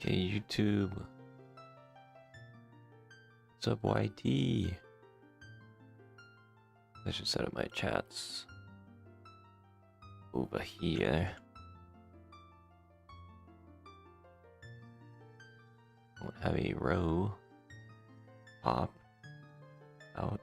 Okay, YouTube. What's up, YT? I should set up my chats over here. I won't have a row pop out.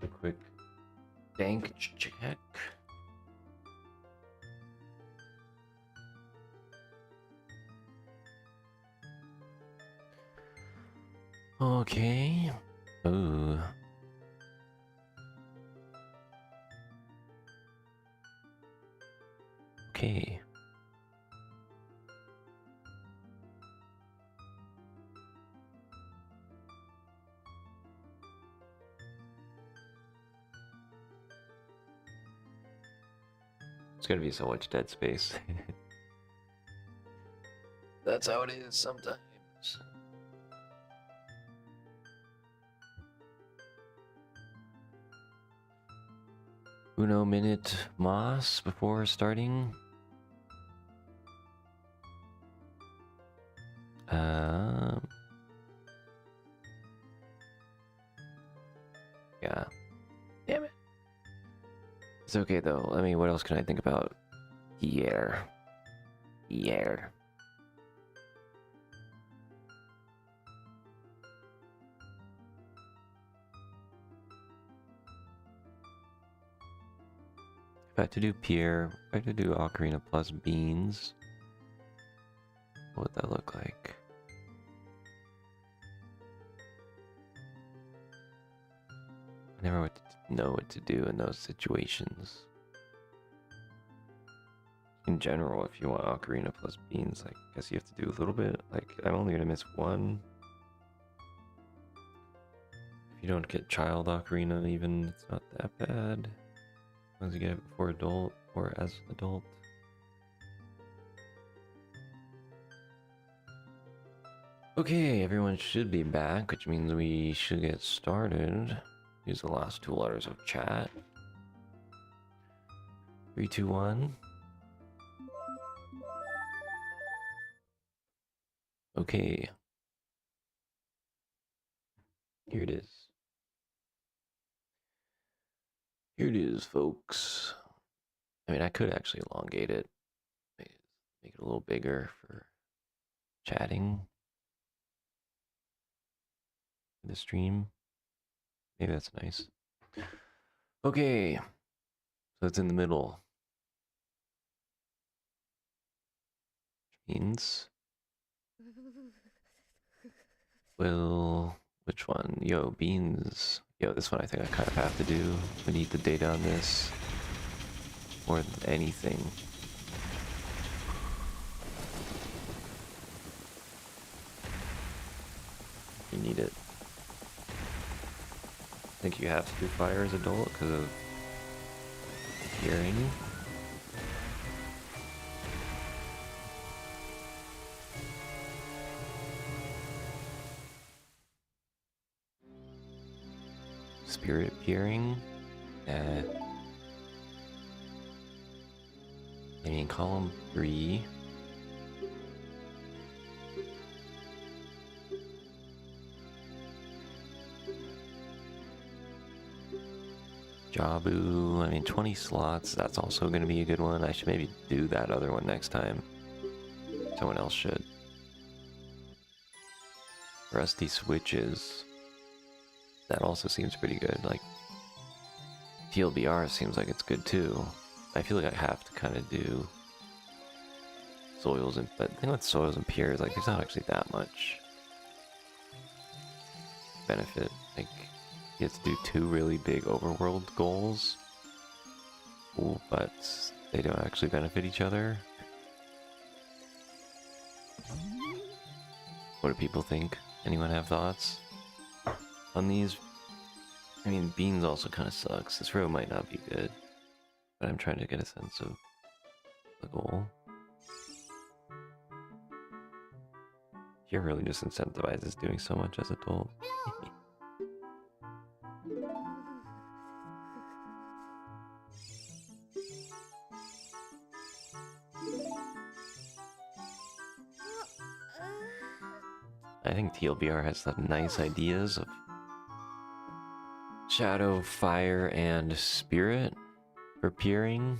A quick dank check. Okay. Ooh. Okay. It's gonna be so much dead space. That's how it is sometimes. Uno minute mas before starting. Yeah. Damn it. It's okay though. I mean, what else can I think about? Yeah. Yeah. If I had to do Pierre, if I had to do Ocarina plus Beans, what would that look like? I never would know what to do in those situations. In general, if you want Ocarina plus Beans, I guess you have to do a little bit. Like, I'm only gonna miss one. If you don't get Child Ocarina even, it's not that bad. As long as you get it before adult or as adult. Okay, everyone should be back, which means we should get started. Use the last 2 letters of chat. 3, 2, 1. Okay. Here it is. Here it is, folks. I mean, I could actually elongate it. Make it a little bigger for chatting. For the stream. Maybe that's nice. Okay. So it's in the middle. Which means... Well, which one? Yo, Beans. Yo, this one I think I kind of have to do. We need the data on this more than anything. You need it. I think you have to do fire as adult because of hearing. Spirit peering. I mean, column 3. Jabu, I mean 20 slots, that's also going to be a good one. I should maybe do that other one next time. Someone else should. Rusty switches. That also seems pretty good. Like, TLBR seems like it's good too. I feel like I have to kind of do soils, but the thing with soils and piers, like, there's not actually that much benefit. Like, you have to do 2 really big overworld goals, but they don't actually benefit each other. What do people think? Anyone have thoughts on these? I mean, Beans also kind of sucks. This row might not be good, but I'm trying to get a sense of the goal. Here really just incentivizes doing so much as adult. I think TLBR has some nice ideas of shadow, fire, and spirit for peering.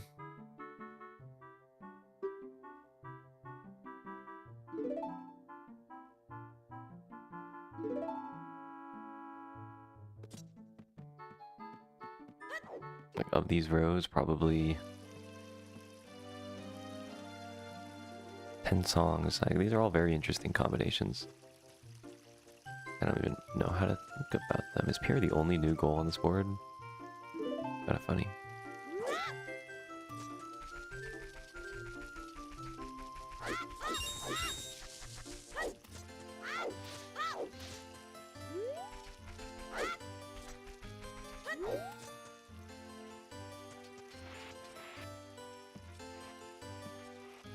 Like, of these rows, probably 10 songs. Like, these are all very interesting combinations. I don't even know how to think about them. Is Pierre the only new goal on this board? Kinda funny.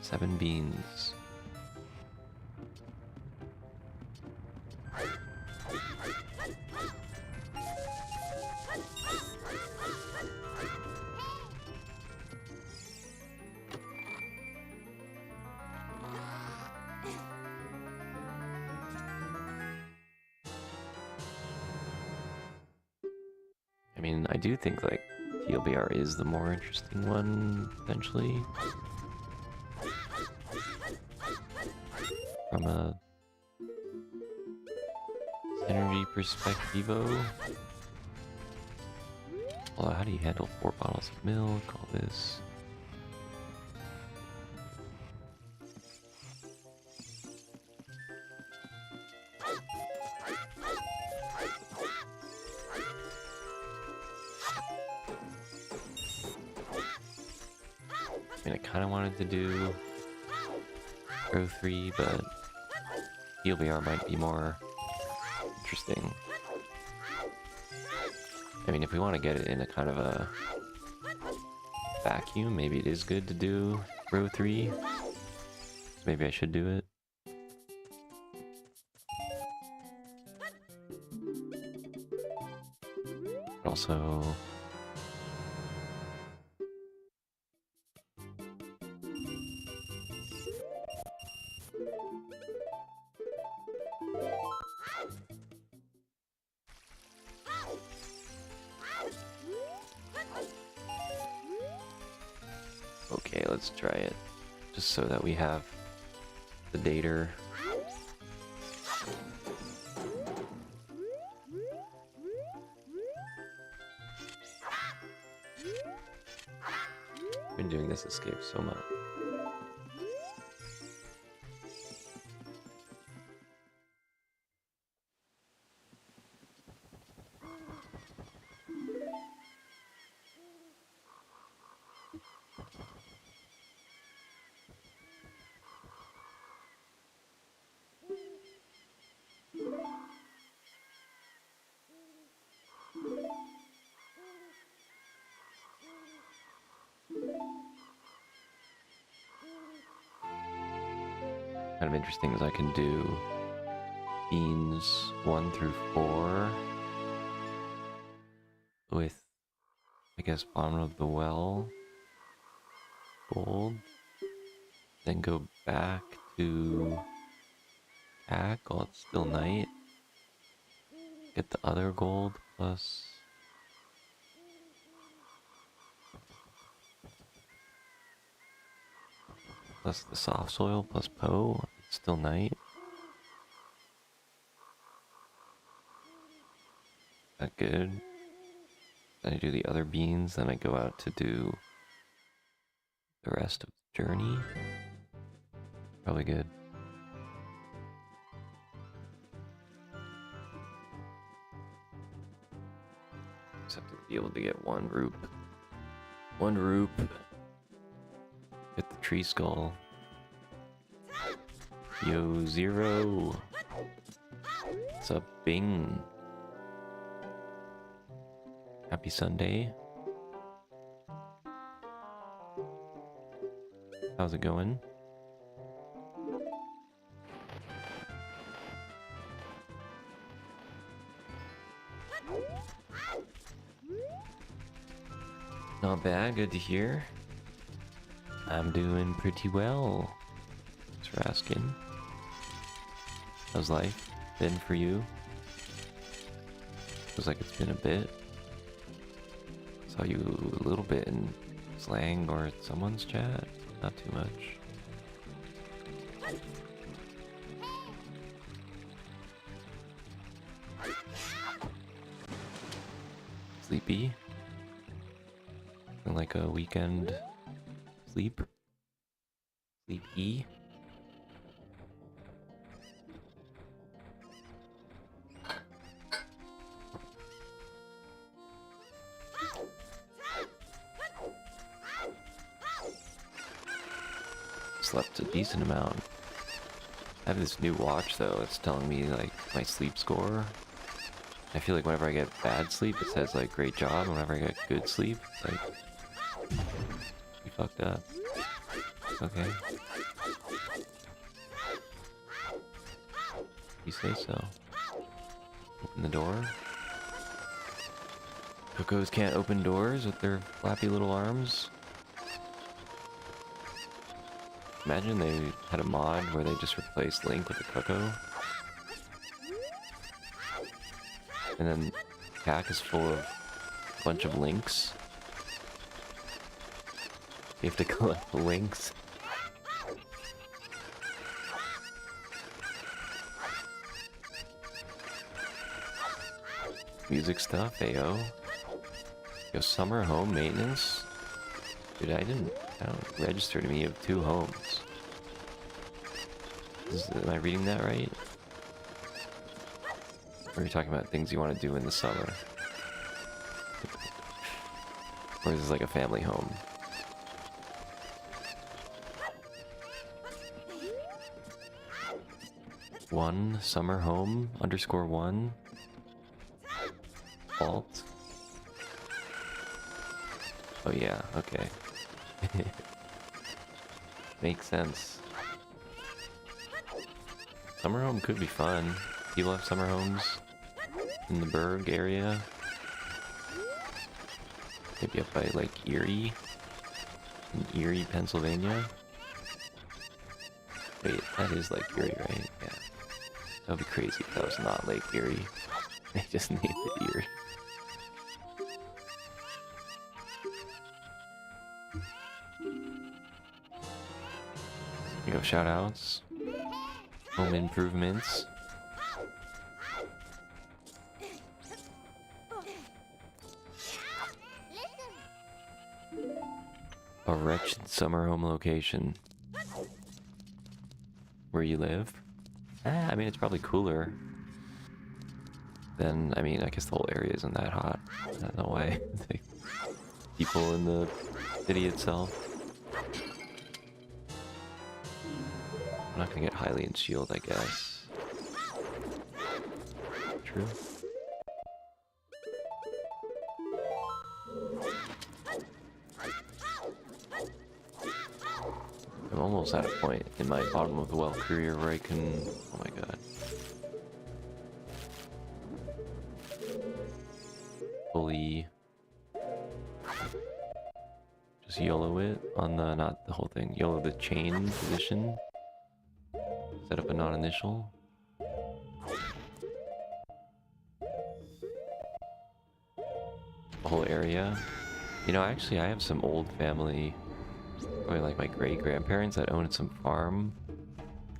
Seven beans. I mean, I do think, like, TLBR is the more interesting one, potentially. From a synergy perspectivo. Well, how do you handle 4 bottles of milk, all this? I mean, I kind of wanted to do Pro 3, but TLBR might be more interesting. I mean, if we want to get it in a kind of a vacuum, maybe it is good to do Pro 3. Maybe I should do it. But also... Okay, let's try it. Just so that we have the data. I've been doing this escape so much. Kind of interesting is I can do beans 1 through 4 with, I guess, bottom of the well gold, then go back to back while it's still night, get the other gold plus the soft soil plus Poe, it's still night. That good. Then I do the other beans, then I go out to do the rest of the journey. Probably good. Just have to be able to get 1 roop. 1 roop. Hit the tree skull. Yo, Zero. What's up, Bing? Happy Sunday. How's it going? Not bad, good to hear. I'm doing pretty well. Thanks for asking. How's life been for you? Feels like it's been a bit. Saw you a little bit in slang or someone's chat. Not too much. Sleepy? Feeling like a weekend sleep? Sleepy? Slept a decent amount. I have this new watch though, it's telling me like my sleep score. I feel like whenever I get bad sleep, it says like great job, and whenever I get good sleep, it's like you fucked up. Okay. You say so. Open the door. Cocos can't open doors with their flappy little arms. Imagine they had a mod where they just replaced Link with a Coco. And then Cac is full of a bunch of links. You have to collect the links. Music stuff, ayo. Yo, summer home maintenance? Dude, I don't register to me, you have 2 homes. Am I reading that right? Or are you talking about things you want to do in the summer? Or is this like a family home? One summer home _1 alt. Oh yeah, okay. Makes sense. Summer home could be fun. People have summer homes in the Berg area. Maybe up by like Erie. In Erie, Pennsylvania. Wait, that is like Erie, right? Yeah. That would be crazy if that was not Lake Erie. They just named it Erie. You go, shoutouts. Home improvements. A wretched summer home location. Where you live? I mean, it's probably cooler than, I mean, I guess the whole area isn't that hot. I don't know why. People in the city itself. I'm not gonna get Hylian shield, I guess. True. I'm almost at a point in my bottom of the well career where I can... Oh my god. Fully... just YOLO it on the... not the whole thing. YOLO the chain position. Set up a non-initial. The whole area. You know, actually I have some old family... probably like my great-grandparents that owned some farm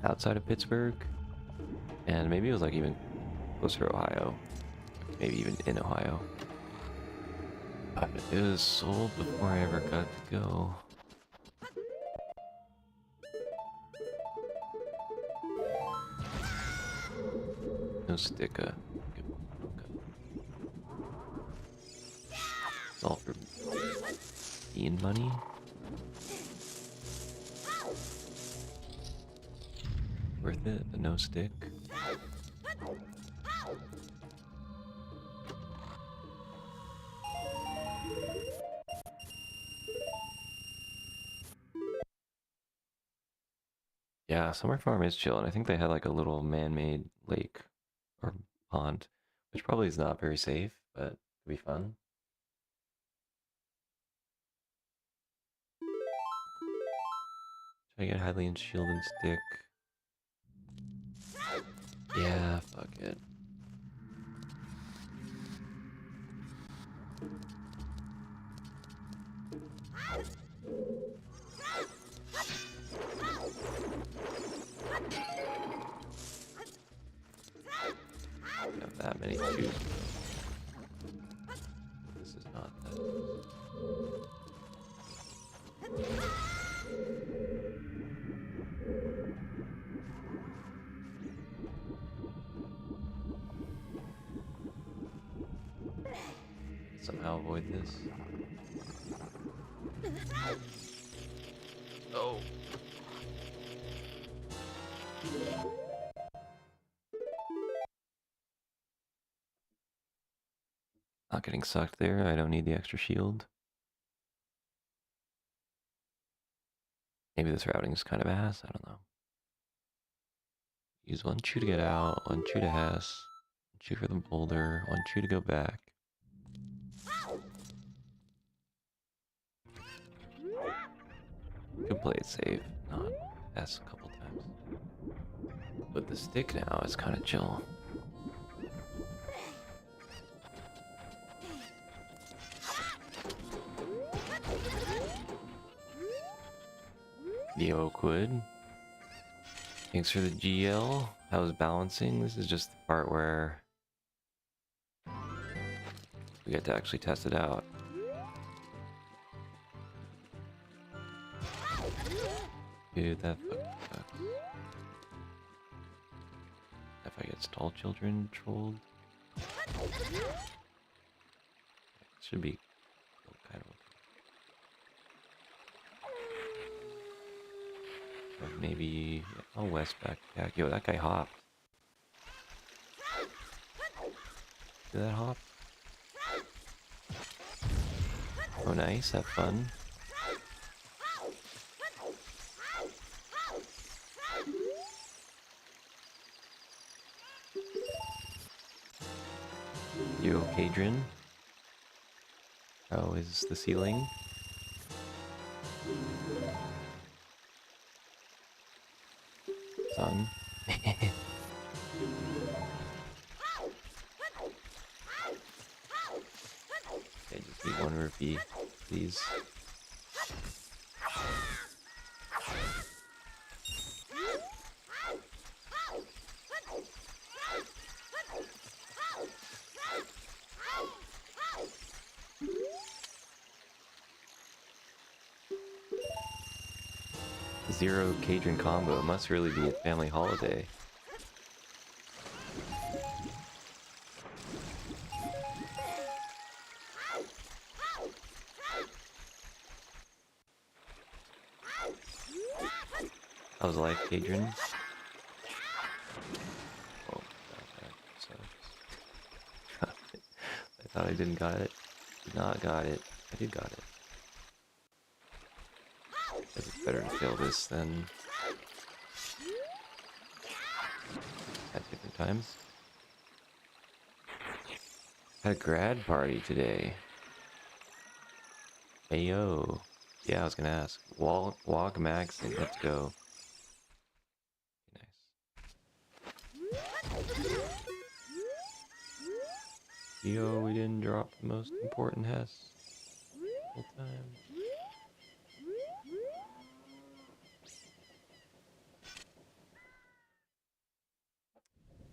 outside of Pittsburgh. And maybe it was like even closer to Ohio. Maybe even in Ohio. But it was sold before I ever got to go. No sticker. It's all for bean money. Worth it, the no stick. Yeah, Summer Farm is chill, and I think they had like a little man-made lake or pond Which probably is not very safe, but it'll be fun. Try to get Hylian's shield and stick. Yeah, fuck it. I have that many to choose from. This is not that. Somehow avoid this. Oh. Not getting sucked there. I don't need the extra shield. Maybe this routing is kind of ass. I don't know. Use 1-2 to get out, 1-2 to Hess, 1-2 for the boulder, 1-2 to go back. Could play it safe, not Hess a couple times. But the stick now is kind of chill. The Oakwood. Thanks for the GL. I was balancing. This is just the part where we get to actually test it out. Dude, that fucking sucks. If I get stall children trolled, should be kind of okay. Or maybe I'll west backpack. Yo, that guy hopped. Did that hop? Oh, nice. Have fun. Yo, Kadrin. How is the ceiling? Son. I just need 1 rupee, please. Zero Cadron combo. It must really be a family holiday. How's life, Cadron? Oh, that sucks. I thought I didn't got it. Did not got it. I did got it. Guess it's better to fail this than at different times. Had a grad party today. Ayo. Yeah, I was gonna ask. Walk Max and let's go. Nice. Yo, we didn't drop the most important Hess. Whole time.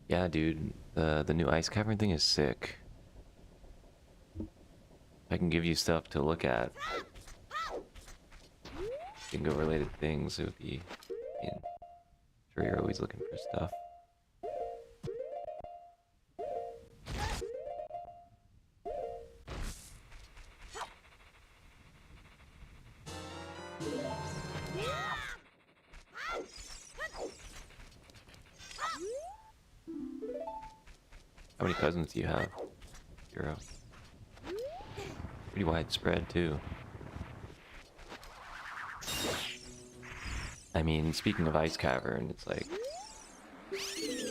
Yeah, dude, the new ice cavern thing is sick. I can give you stuff to look at. Bingo related things, it would be, I mean, sure you're always looking for stuff. How many cousins do you have? 0. Pretty widespread too. I mean, speaking of ice cavern, it's like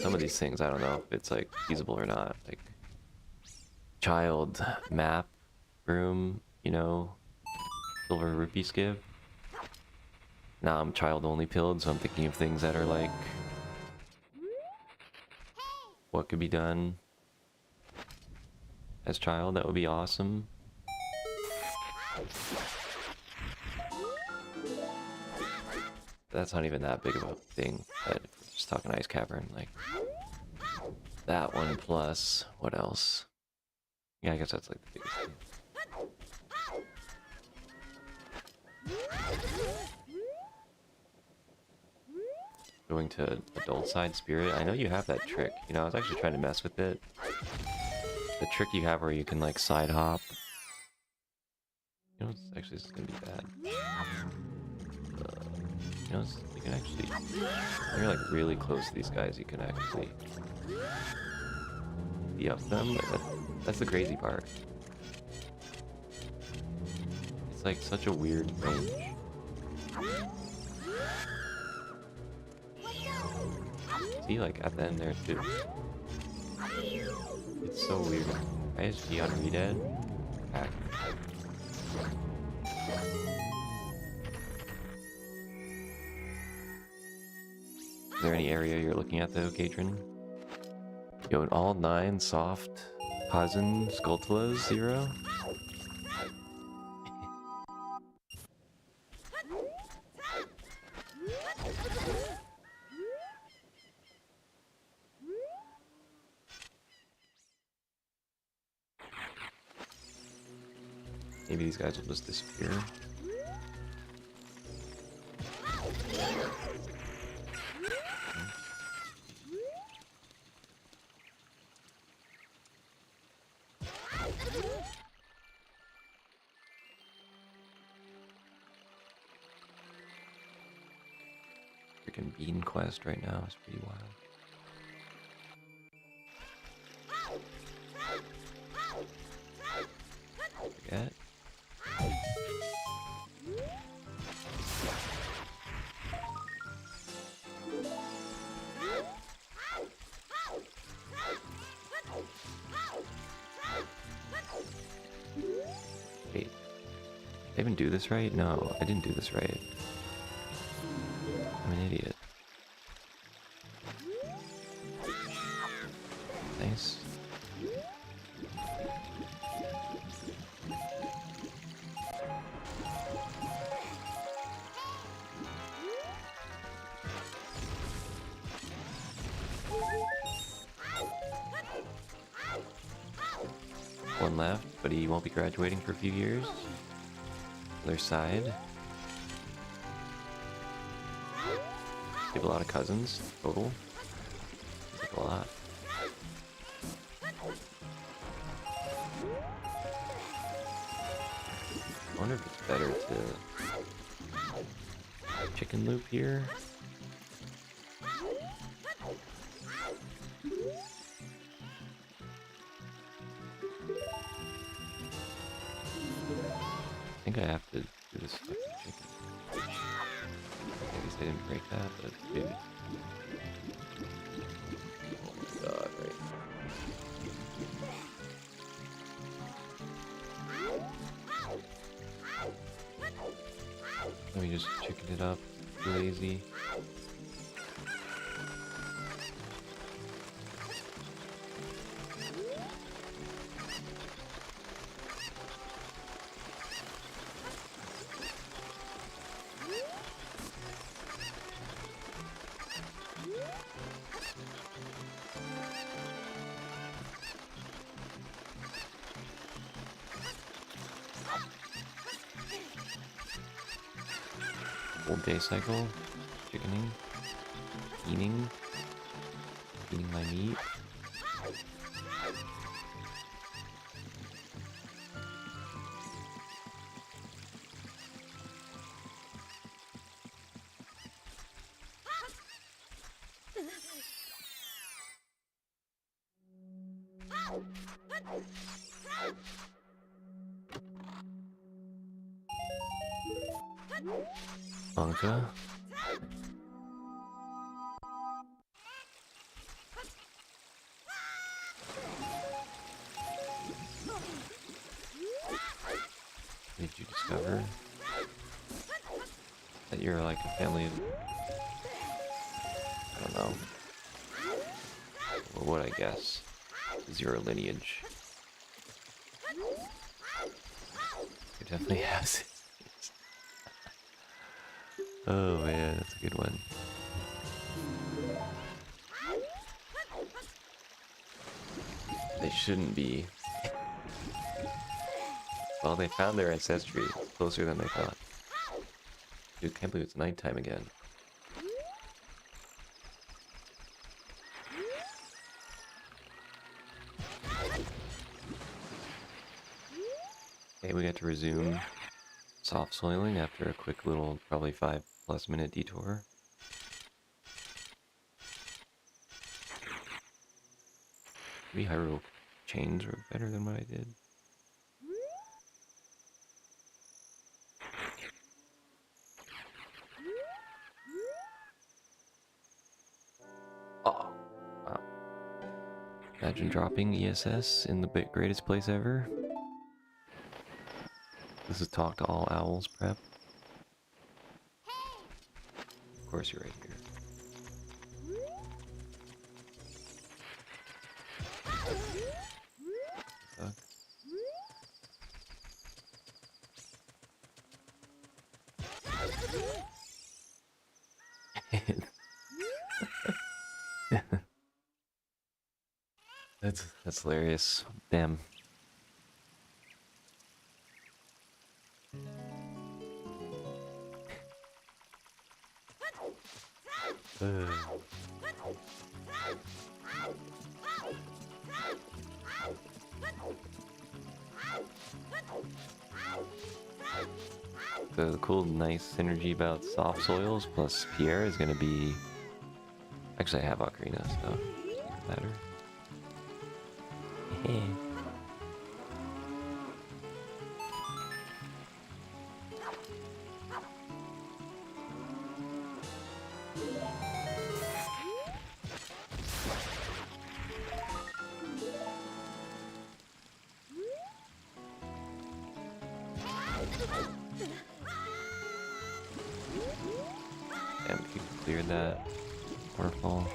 some of these things I don't know if it's like feasible or not. Like child map room, you know, silver rupee skip. Now I'm child only pilled, so I'm thinking of things that are like what could be done as child. That would be awesome. That's not even that big of a thing, but if we're just talking ice cavern, like that one plus what else? Yeah, I guess that's like the biggest thing. Going to adult side spirit. I know you have that trick. You know, I was actually trying to mess with it. The trick you have where you can like side hop. You know, it's actually this is gonna be bad. You know, you can actually. When you're like really close to these guys, you can actually be up them. That's the crazy part. It's like such a weird range. See, like at the end there too. It's so weird. ISG on redead. Back. Is there any area you're looking at though, Katrin? Yo, an all 9 soft cousin Skulltulas 0? Maybe these guys will just disappear. Freaking bean quest right now is pretty wild. Forget. Wait. Did I even do this right? No, I didn't do this right. I'm an idiot. Nice. One left, but he won't be graduating for a few years. Other side. You have a lot of cousins total. Seems like a lot. I wonder if it's better to chicken loop here. I think I have to do this fucking chicken. I guess I didn't break that, but maybe. Oh my god, right. Let me just chicken it up. Too lazy. Full day cycle, chickening, eating my meat. Anka. you discover that you're like a family of, I don't know, what I guess is your lineage. It definitely has it. Oh man, that's a good one. They shouldn't be. Well, they found their ancestry closer than they thought. Dude, can't believe it's nighttime again. Okay, we got to resume soft soiling after a quick little, probably 5+ minute detour. Maybe Hyrule chains were better than what I did. Oh, wow. Imagine dropping ESS in the greatest place ever. This is Talk to All Owls prep. Of course you're right here. That's hilarious. Damn. The cool, nice synergy about soft soils plus Pierre is gonna be. Actually, I have Ocarina, so it doesn't matter. Damn, if you cleared that waterfall.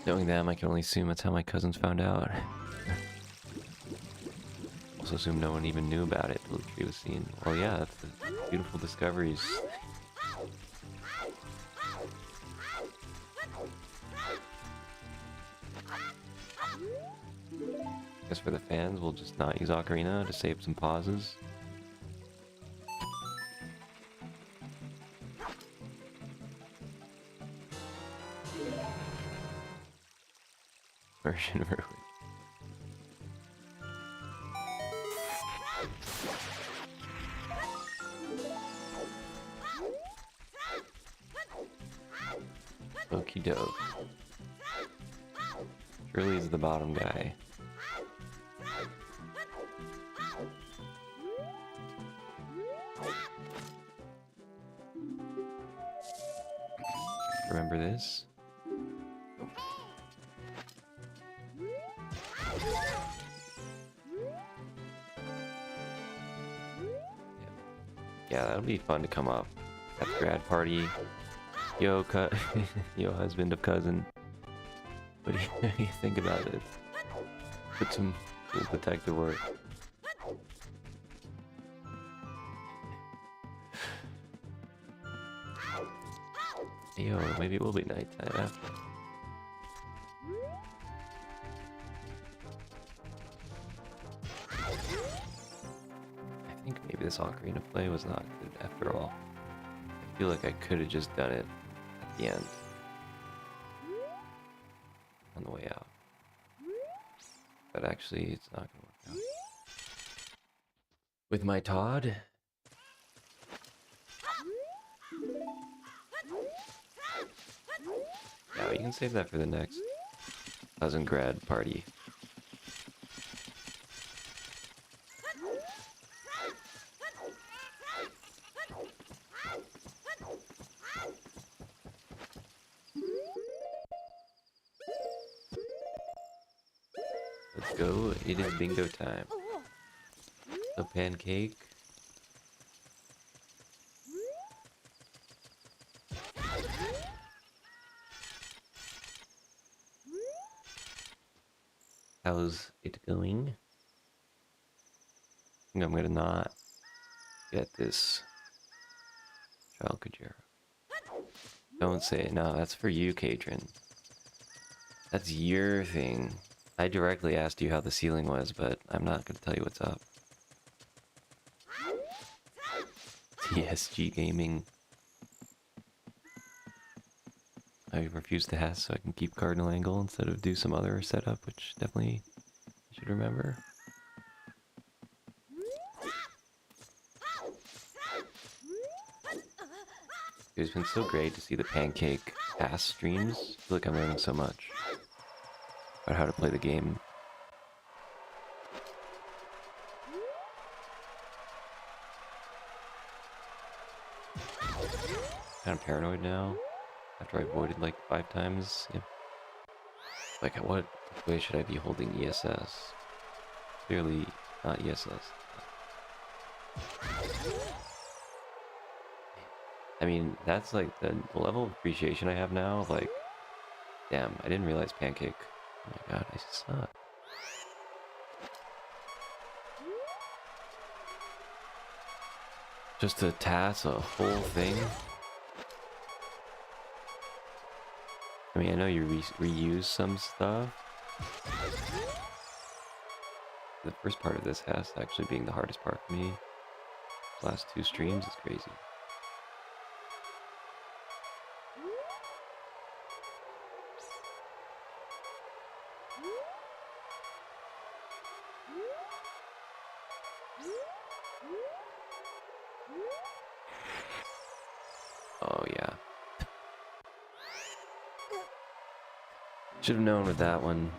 Knowing them, I can only assume that's how my cousins found out. Also assume no one even knew about it till the tree was seen. Well, yeah, that's the beautiful discoveries. Guess for the fans, we'll just not use Ocarina to save some pauses. Version of Ruin. Okie doke. Surely is the bottom guy. Remember this? Yeah, that'll be fun to come up at the grad party. Yo, yo, husband of cousin. What do you think about this? Put some cool detective work. Yo, maybe it will be nighttime after. I think maybe this Ocarina play was not good after all. I feel like I could have just done it at the end. On the way out. But actually, it's not gonna work out. With my Todd? Yeah, you can save that for the next cousin grad party. Let's go, it is bingo time. So pancake, How's it going? I think I'm gonna not get this Chalkajara. Don't say it. No, that's for you, Katrin. That's your thing. I directly asked you how the ceiling was, but I'm not gonna tell you what's up. TSG Gaming. I refuse to ask so I can keep cardinal angle instead of do some other setup, which definitely I should remember. It's been so great to see the pancake pass streams. I feel like I'm learning so much about how to play the game. Kind of paranoid now, after I avoided like 5 times. Yep. Like, what way should I be holding ESS? Clearly not ESS. I mean, that's like the level of appreciation I have now. Like, damn, I didn't realize pancake. Oh my god, I suck. Just to task a whole thing. I mean, I know you reuse some stuff. The first part of this has actually being the hardest part for me. The last 2 streams is crazy. Oh yeah. Should have known with that one.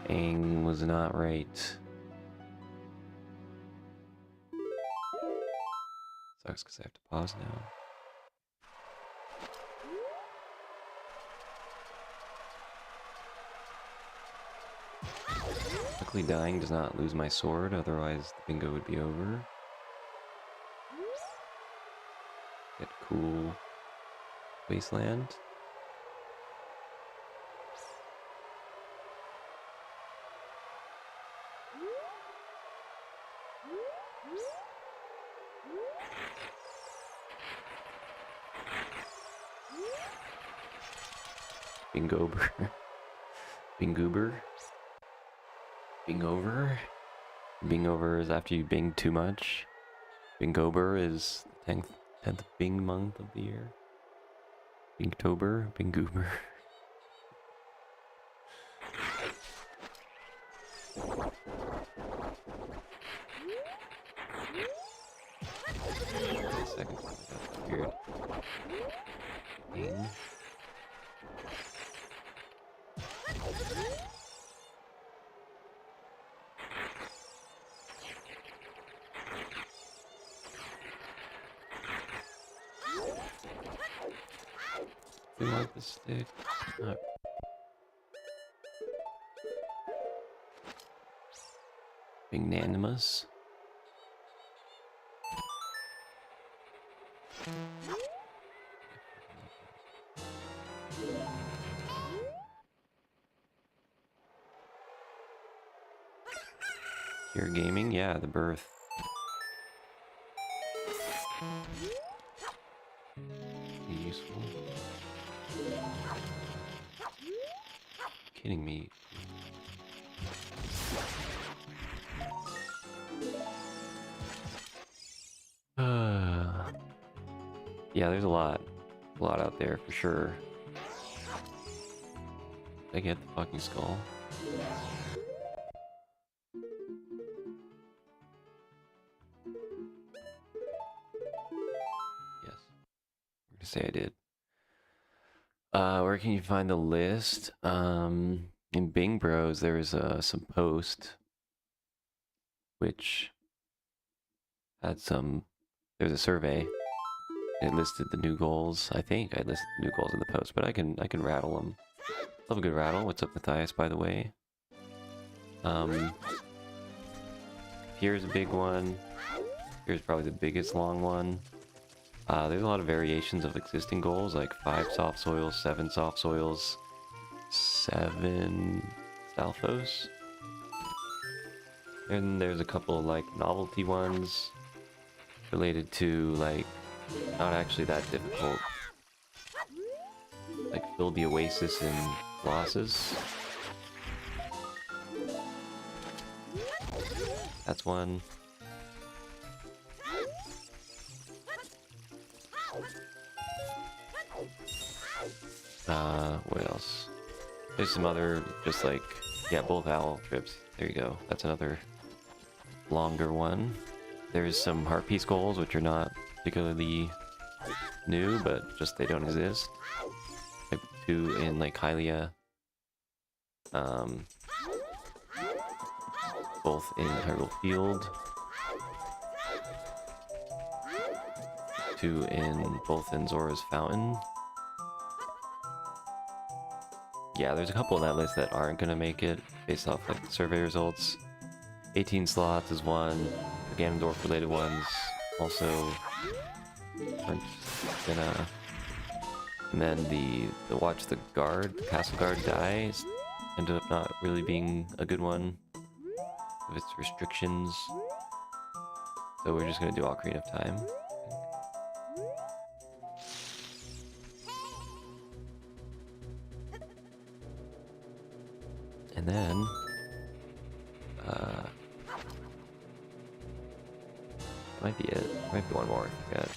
Aang was not right. Sucks because I have to pause now. Luckily dying does not lose my sword, otherwise the bingo would be over. Get cool wasteland. Bingober. Bingoober. Bingover. Bingover is after you bing too much. Bingober is the 10th bing month of the year. Bingtober. Bingoober. Second one, that's weird. Bing. We want the stick. Oh. Magnanimous. Pure gaming, yeah, the birth. Be useful. Kidding me. Yeah, there's a lot out there for sure. Did I get the fucking skull? Yes. I'm gonna say I did. Where can you find the list? In Bing Bros, there is some post which had some. There's a survey. It listed the new goals. I think I listed the new goals in the post, but I can rattle them. Love a good rattle. What's up, Matthias? By the way. Here's a big one. Here's probably the biggest long one. There's a lot of variations of existing goals, like 5 soft soils, 7 soft soils, 7 Stalfos. And there's a couple of like novelty ones related to like not actually that difficult. Like fill the oasis in glosses. That's one. What else? There's some other, just like, yeah, both owl trips. There you go. That's another longer one. There's some heart piece goals, which are not particularly new, but just they don't exist. Like 2 in like Hylia. Both in Hyrule Field. 2 in both in Zora's Fountain. Yeah, there's a couple on that list that aren't gonna make it based off like survey results. 18 slots is one. The Ganondorf related ones also aren't gonna. And then the watch the guard, Castle Guard die ended up not really being a good one of its restrictions. So we're just gonna do Ocarina of Time. And then, might be it. Might be one more, I forget.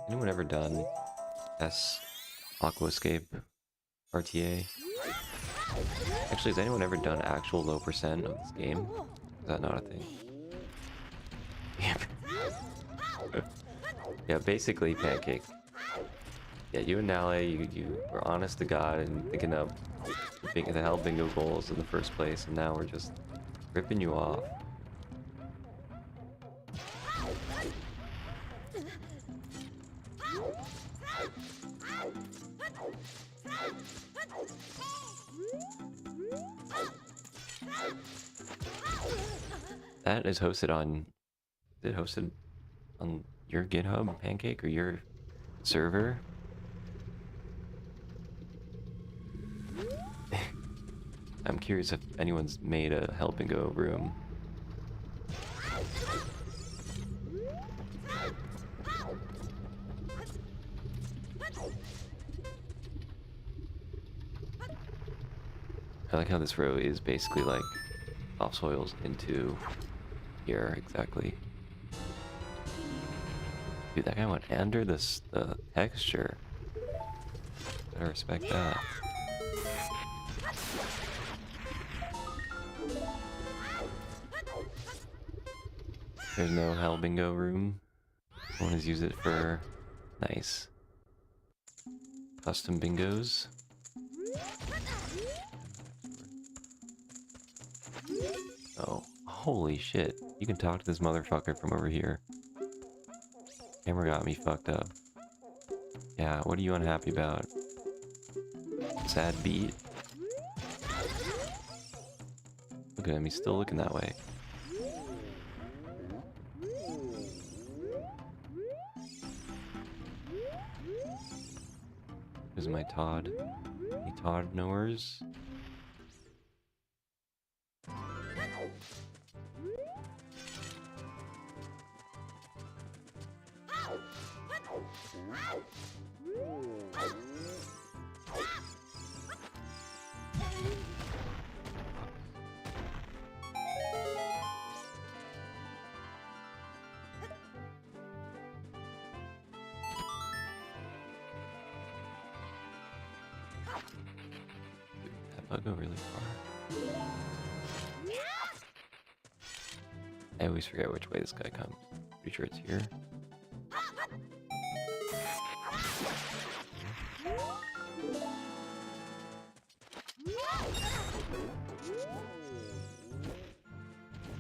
Anyone ever done S Aqua Escape RTA? Actually, has anyone ever done actual low percent of this game? Is that not a thing? Yep. Yeah, basically Pancake. Yeah, you and Nale, you were honest to God and thinking up the hell bingo goals in the first place, and now we're just ripping you off. That is hosted on... Is it hosted on your GitHub, Pancake, or your server? I'm curious if anyone's made a help and go room. I like how this row is basically like topsoils into here, exactly. Dude, that guy went under the texture. Gotta respect that. There's no Hell Bingo room. I want to use it for nice custom bingos. Oh, holy shit. You can talk to this motherfucker from over here. Camera got me fucked up. Yeah, what are you unhappy about? Sad beat? Look at him, he's still looking that way. Here's my Todd. Any Todd knowers? I'll go really far. I always forget which way this guy comes. Pretty sure it's here.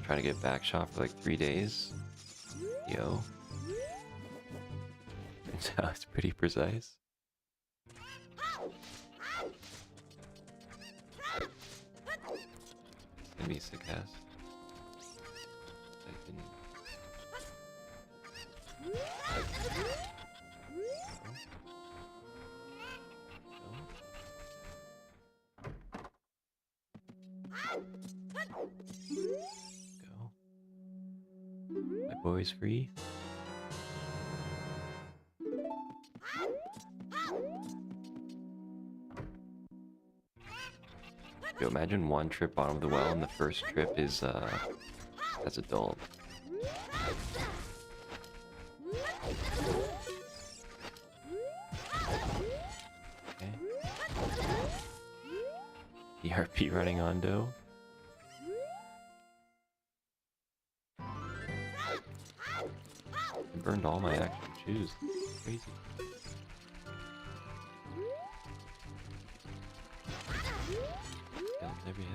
Trying to get back shot for like 3 days. Yo. Turns out it's pretty precise. gonna be a sick ass. I can... Go. My boy's free. Yo, imagine one trip bottom of the well and the first trip is as adult. Okay. ERP running on dough. I burned all my actual shoes. Crazy. Yeah, there he is.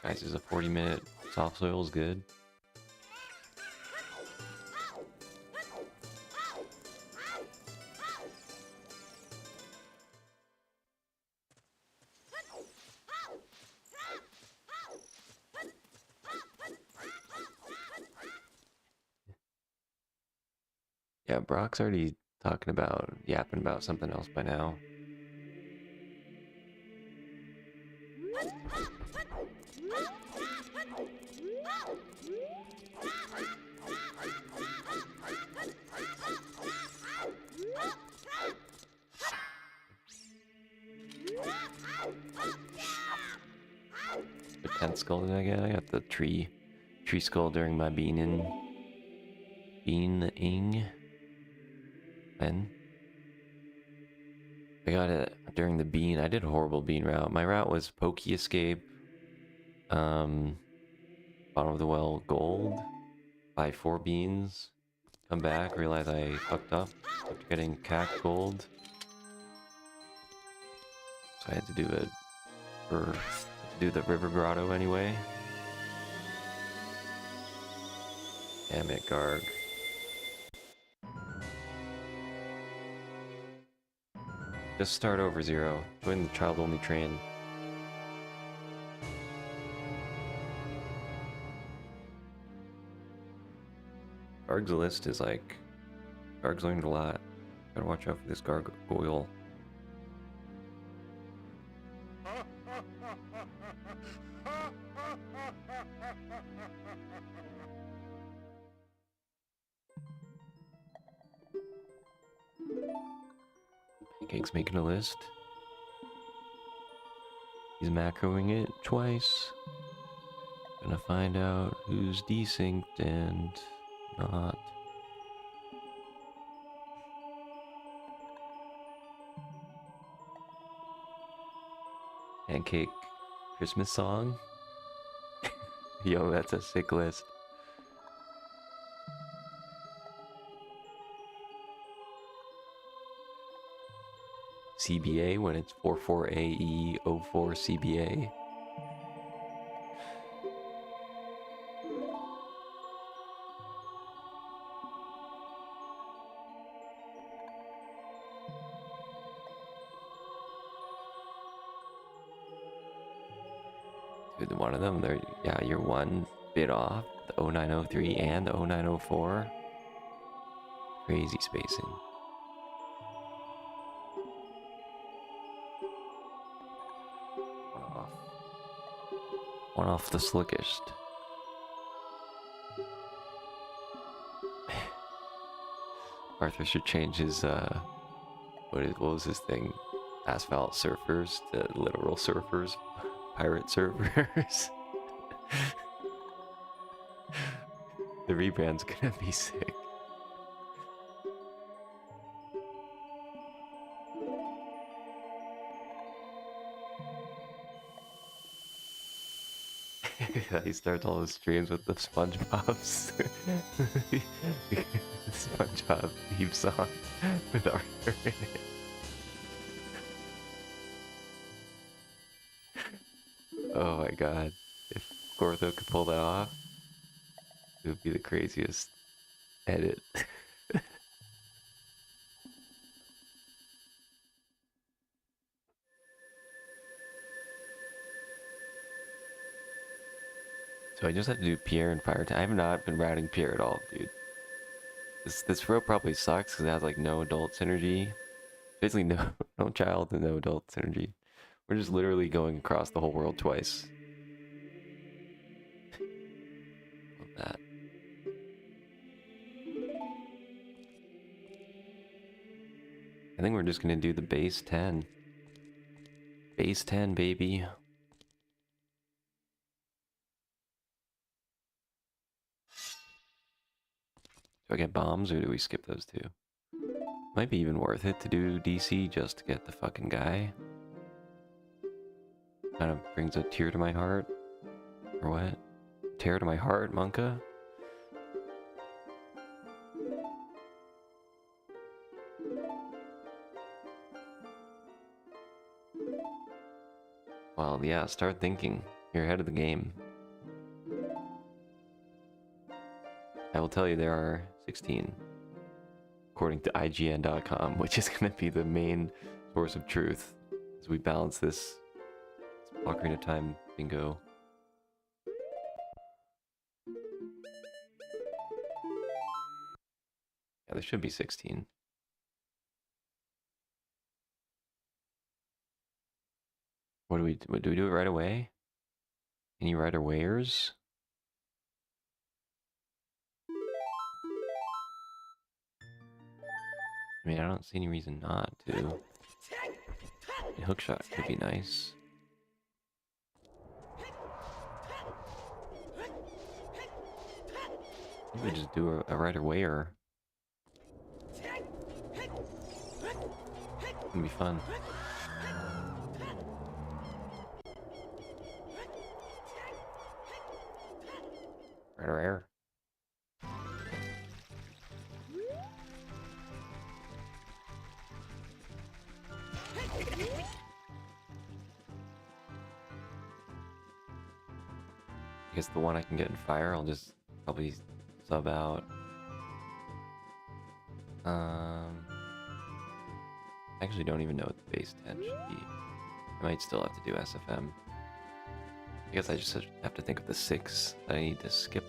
Guys, is a 40-minute soft soil is good. Yeah, Brock's already yapping about something else by now. The 10th skull again. I got the tree skull during my beaning. When? I got it during the bean. I did a horrible bean route. My route was pokey escape, bottom of the well gold, buy 4 beans, come back, realize I fucked up after getting cack gold. So I had to do the river grotto anyway. Damn it, Garg. Just start over, Zero. Join the child-only train. Garg's list is like... Garg's learned a lot. Gotta watch out for this gargoyle. Pancake's making a list. He's macroing it twice. Gonna find out who's desynced and not. Pancake Christmas song? Yo, that's a sick list. CBA when it's 44AE04 CBA. Dude, one of them, yeah, you're one bit off. The 0903 and the 0904. Crazy spacing. One off the slickest. Arthur should change his, what was his thing? Asphalt surfers to literal surfers. Pirate surfers. The rebrand's gonna be sick. He starts all his streams with the SpongeBob's SpongeBob theme song with Arthur in it. Oh my god. If Gortho could pull that off. It would be the craziest edit. So I just have to do Pierre and Fire. I have not been routing Pierre at all, dude. This row probably sucks because it has like no adult synergy. Basically no no child and no adult synergy. We're just literally going across the whole world twice. Love that. I think we're just gonna do the base 10. Base 10, baby. Do I get bombs or do we skip those two? Might be even worth it to do DC just to get the fucking guy. Kind of brings a tear to my heart. Or what? Tear to my heart, Monka? Well, yeah, start thinking. You're ahead of the game. I will tell you there are 16. According to IGN.com, which is going to be the main source of truth as we balance this Ocarina of Time bingo. Yeah, there should be 16. What do we do it right away? Any right awayers? I mean, I don't see any reason not to. A hookshot could be nice. Maybe just do a right awayer. It'll be fun. Right awayer. I guess the one I can get in fire, I'll just probably sub out. I actually don't even know what the base 10 should be. I might still have to do SFM. I guess I just have to think of the 6 that I need to skip.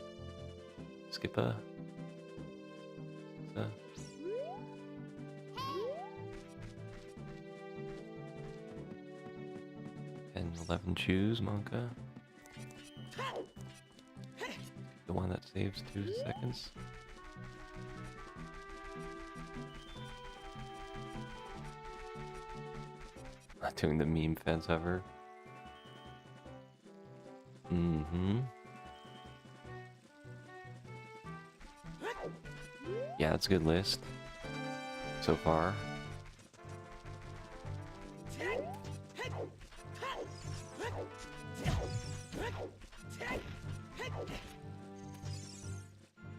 Skippa? 10, 11 choose, Monka. The one that saves 2 seconds. Not doing the meme fence ever. Yeah, that's a good list so far.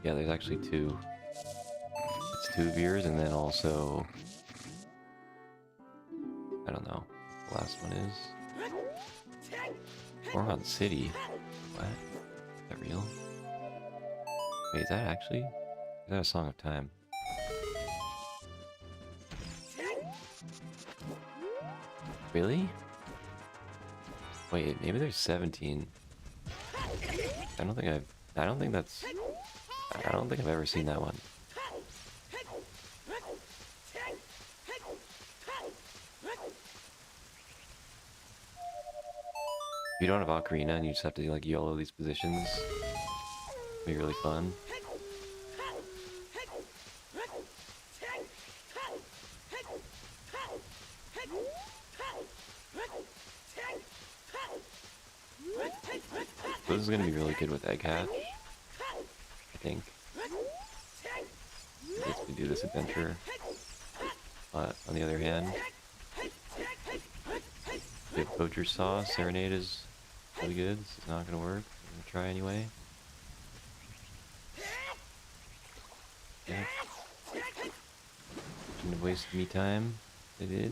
Yeah, there's actually 2. It's 2 of yours, and then also, I don't know, the last one is Moron City. What? Is that real? Wait, is that actually? Is that a Song of Time? Really? Wait, maybe there's 17. I don't think I've ever seen that one. If you don't have Ocarina and you just have to like YOLO these positions, it'll be really fun. So this is gonna be really good with Egg Hatch, I think. Basically do this adventure. But on the other hand, the Poacher Saw Serenade is really good. This is not gonna work. I'm gonna try anyway. Yeah. Shouldn't have wasted me time. They did.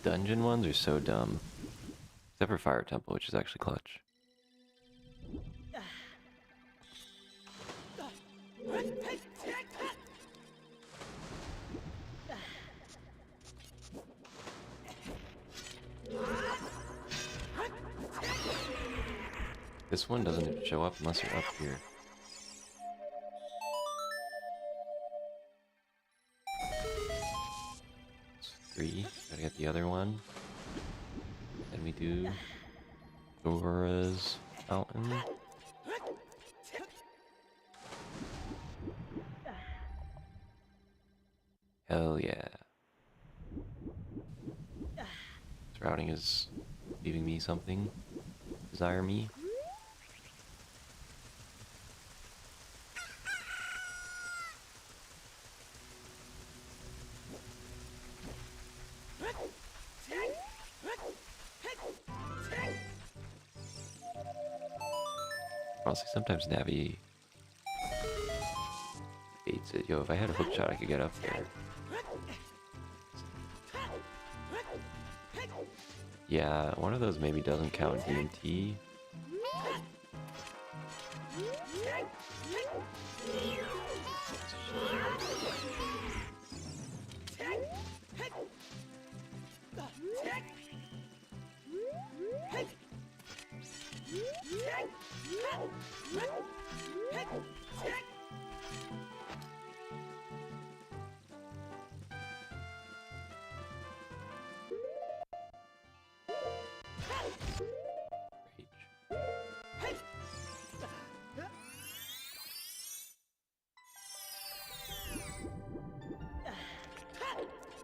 dungeon ones are so dumb. Except for Fire Temple, which is actually clutch. This one doesn't show up unless you're up here. It's 3. Gotta get the other one. Then we do Dora's Fountain. Hell yeah. This routing is leaving me something. Desire me. Honestly, sometimes Navi baits it. Yo, if I had a hook shot, I could get up there. Yeah, one of those maybe doesn't count DMT.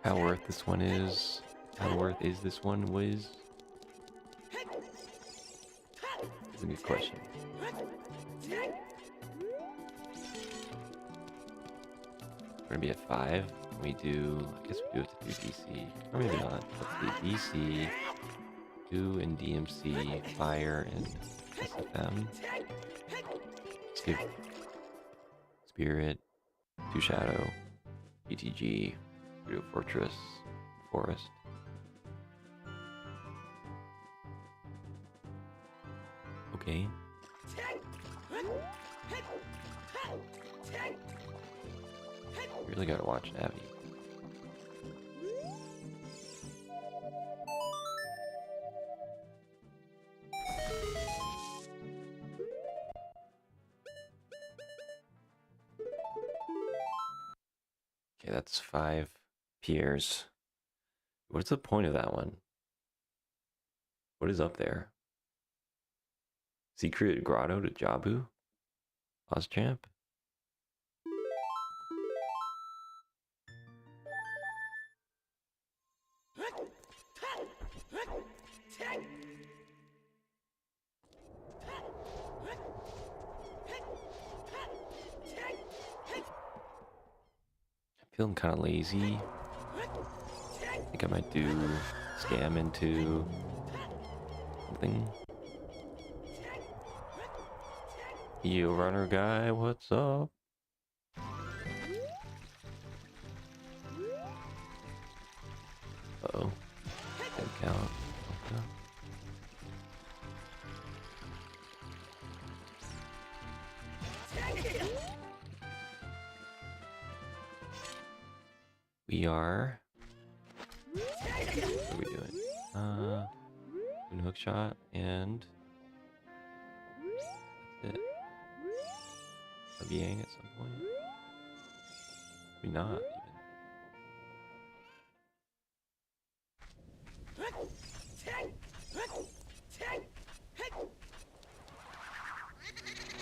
How worth this one is? How worth is this one, Wiz? That's a good question. We're gonna be at 5. We do, I guess we do it to 3 DC. Or maybe not. Let's do DC, 2 and DMC, Fire, and SFM. Let's give Spirit, 2 Shadow, BTG, we do Fortress, Forest. Okay. You really gotta watch Navi. Okay, that's 5 Pierres. What's the point of that one? What is up there? Secret Grotto to Jabu? Ozchamp? I'm feeling kind of lazy. I think I might do scam into something. Yo, runner guy, what's up? Uh-oh. Didn't count. Okay. We are... What are we doing? Doing hook shot and... That's it. RBing at some point? Maybe not, even.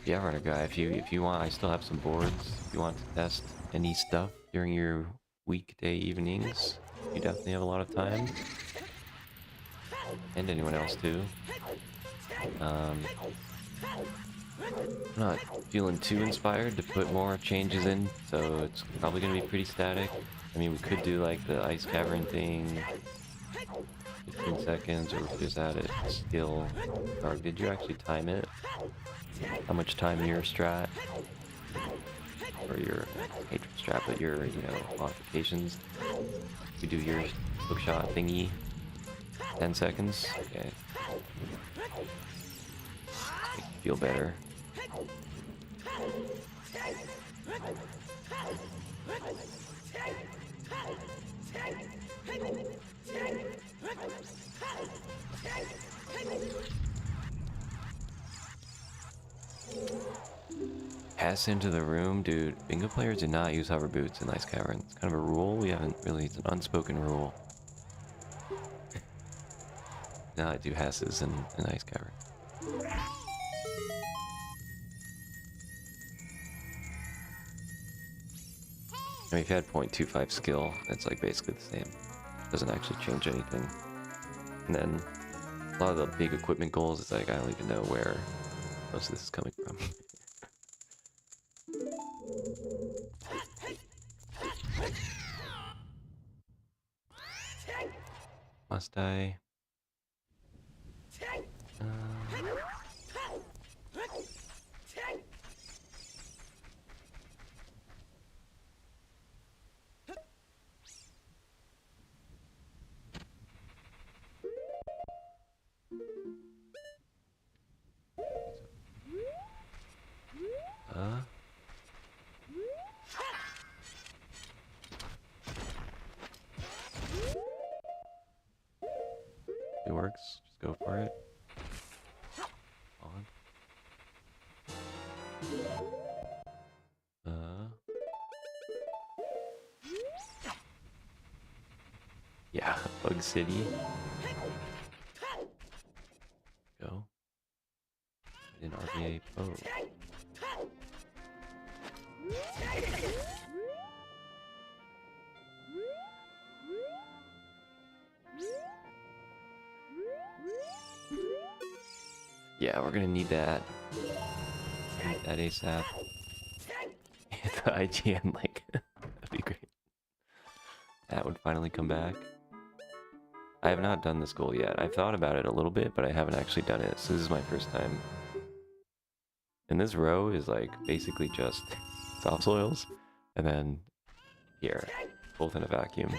Yeah, runner guy, if you want, I still have some boards. If you want to test any stuff during your weekday evenings, you definitely have a lot of time. And anyone else too. I'm not feeling too inspired to put more changes in, so it's probably gonna be pretty static. I mean, we could do like the ice cavern thing, 15 seconds, or just add it skill. Or did you actually time it? How much time your strat, or your hatred strat, but your, you know, modifications. You do your hookshot thingy, 10 seconds? Okay. Make you feel better. Pass into the room? Dude, bingo players do not use hover boots in Ice Cavern. It's kind of a rule. We haven't really, it's an unspoken rule. Now I do hasses in Ice Cavern. I mean, if you had 0.25 skill, it's like basically the same. Doesn't actually change anything. And then a lot of the big equipment goals, it's like I don't even know where most of this is coming from. Must I? It works. Just go for it. On. Yeah, Bug City. Go. In RBA. Oh. Yeah, we're gonna need that. Need that ASAP. The IGN, like, that'd be great. That would finally come back. I have not done this goal yet. I've thought about it a little bit, but I haven't actually done it. So this is my first time. And this row is like basically just topsoils, and then here, both in a vacuum.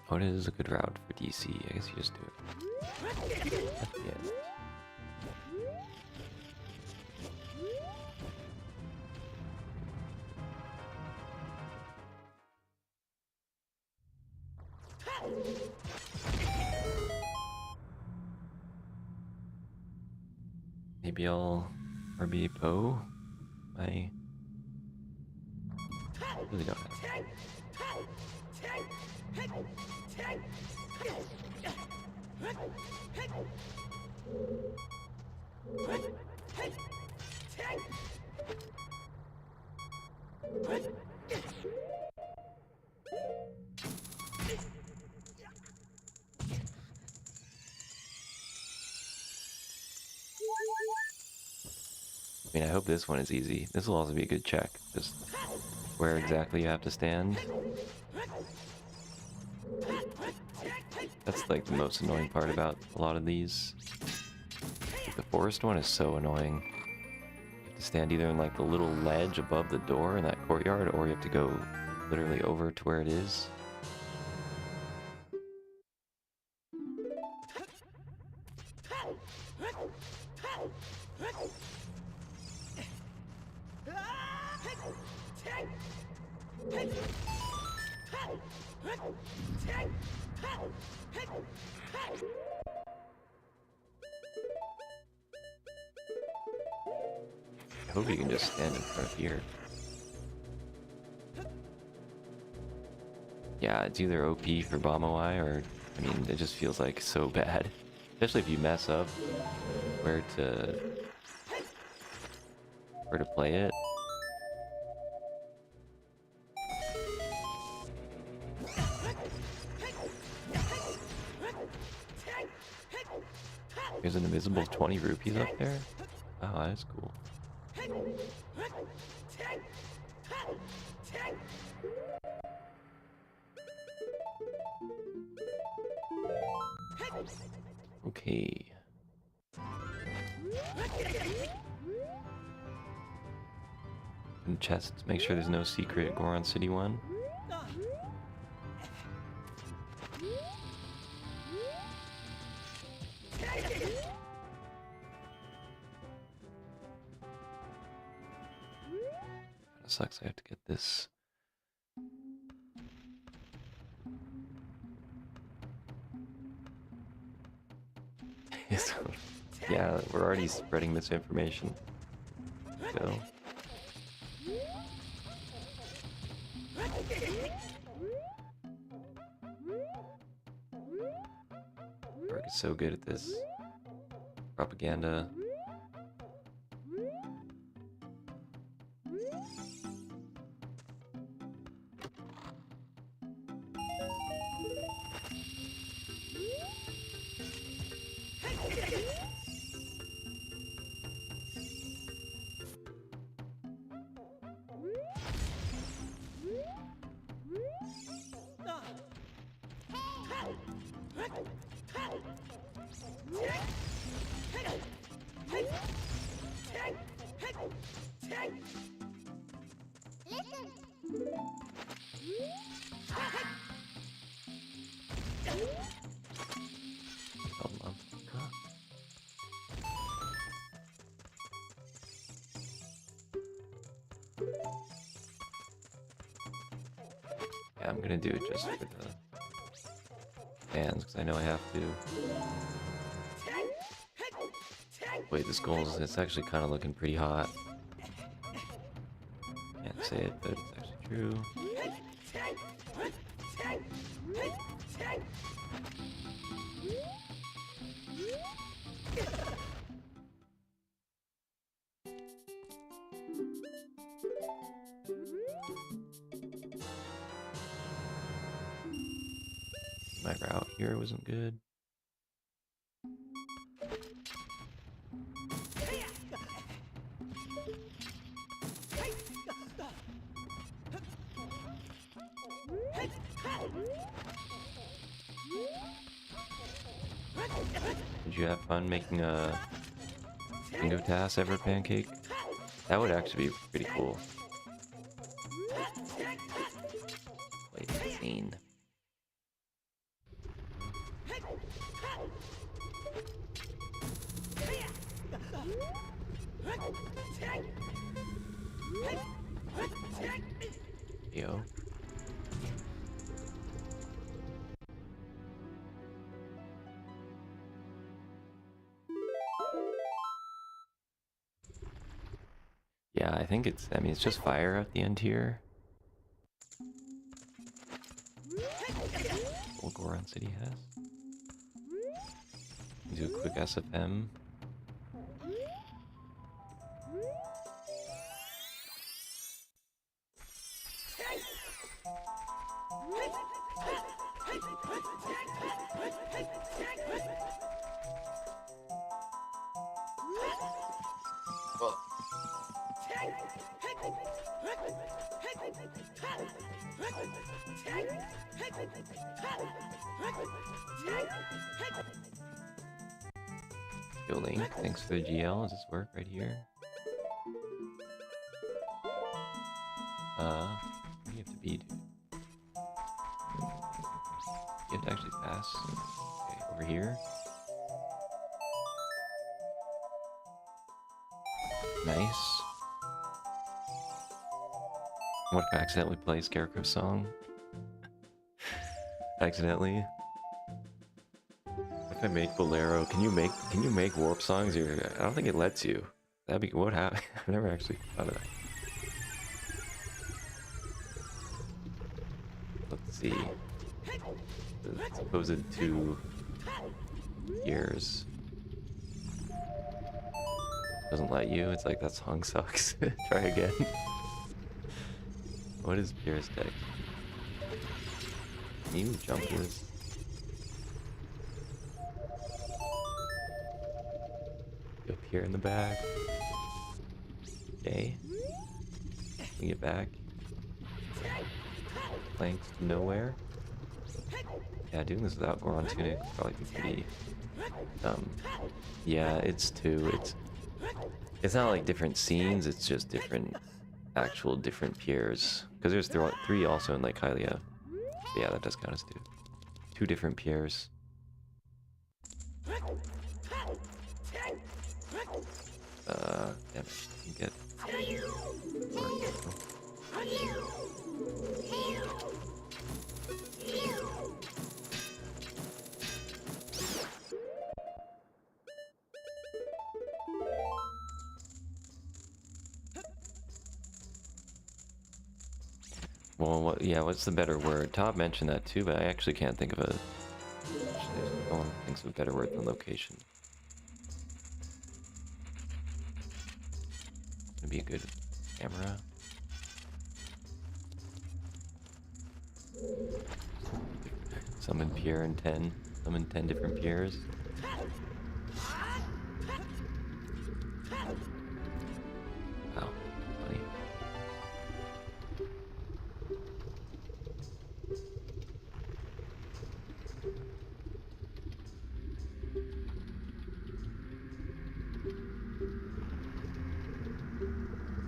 What is a good route for DC? I guess you just do it. At the end. Maybe I'll RB Poe. I really don't have. I mean, I hope this one is easy. This will also be a good check. Just where exactly you have to stand. That's like the most annoying part about a lot of these. The forest one is so annoying. You have to stand either in like the little ledge above the door in that courtyard, or you have to go literally over to where it is. I hope you can just stand in front of here. Yeah, it's either OP for Bomb OI or, I mean, it just feels like so bad. Especially if you mess up where to play it. There's an invisible 20 rupees up there? Oh, that's cool. Okay. And chests, make sure there's no secret Goron City one. It sucks I have to get this. Yeah, we're already spreading misinformation. So. Ark is so good at this propaganda. Yeah, I'm gonna do it just for the fans, because I know I have to. Wait, this goal is, it's actually kind of looking pretty hot. Can't say it, but it's actually true. My route here wasn't good. Did you have fun making a bingo task ever, Pancake? That would actually be pretty cool. Quite insane. Yo. Yeah, I think it's, I mean, it's just fire at the end here. What Goron City has. Do a quick SFM. Yo, Link, thanks for the GL. Does this work right here? Where do you have to be, dude? You have to actually pass. Okay, over here. Nice. What if I accidentally play Scarecrow's song? Accidentally. If I make Bolero, can you make warp songs? Or I don't think it lets you. That'd be what happened. I've never actually thought of that. Let's see. The supposed 2 years doesn't let you. It's like, that song sucks. Try again. What is Purist Deck? Can you jump this? Up here in the back. Okay. We get back. Planks to nowhere. Yeah, doing this without Goron Tunic would probably be pretty dumb. Yeah, it's 2. It's not like different scenes, it's just different, actual different piers. Because there's three also in Lake Hylia. But yeah, that does count as two. Two different piers. Damn it, you get... Well, yeah, what's the better word? Todd mentioned that too, but I actually can't think of a... No one thinks of a better word than location. Would be a good camera. Summon pier in 10. Summon 10 different piers. Wow, funny.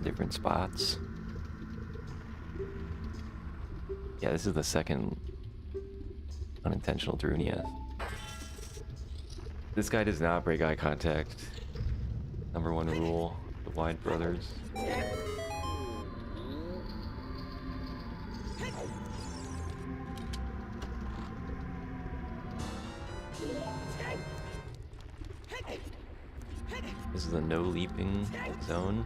Different spots. Yeah, this is the second unintentional Drunia. This guy does not break eye contact. Number one rule, the Wide Brothers. This is a no leaping zone.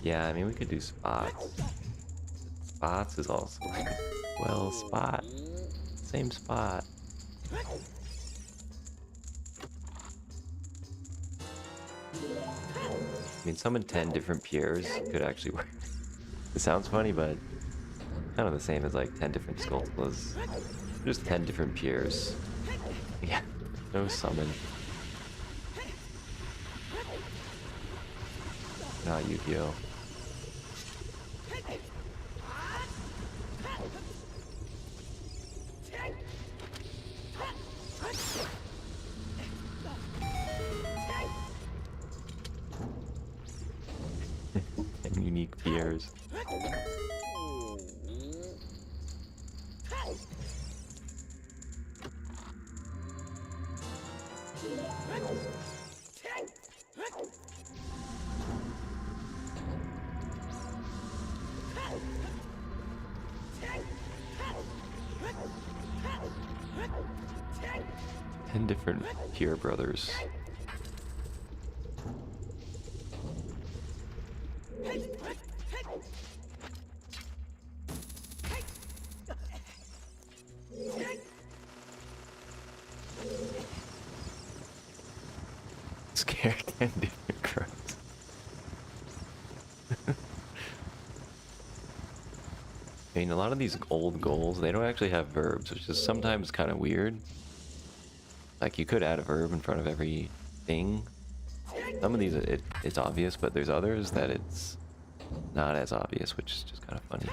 Yeah, I mean, we could do spots. Spots is also like, well, spot. Same spot. I mean, summon 10 different piers could actually work. It sounds funny, but kind of the same as like 10 different Skulltulas. Just 10 different piers. Yeah, no summon. Not Yu-Gi-Oh! And unique piers. Ten different pier brothers. Scared 10 different crows. I mean, a lot of these old goals, they don't actually have verbs, which is sometimes kind of weird. Like, you could add a verb in front of every thing. Some of these, it's obvious, but there's others that it's not as obvious, which is just kind of funny.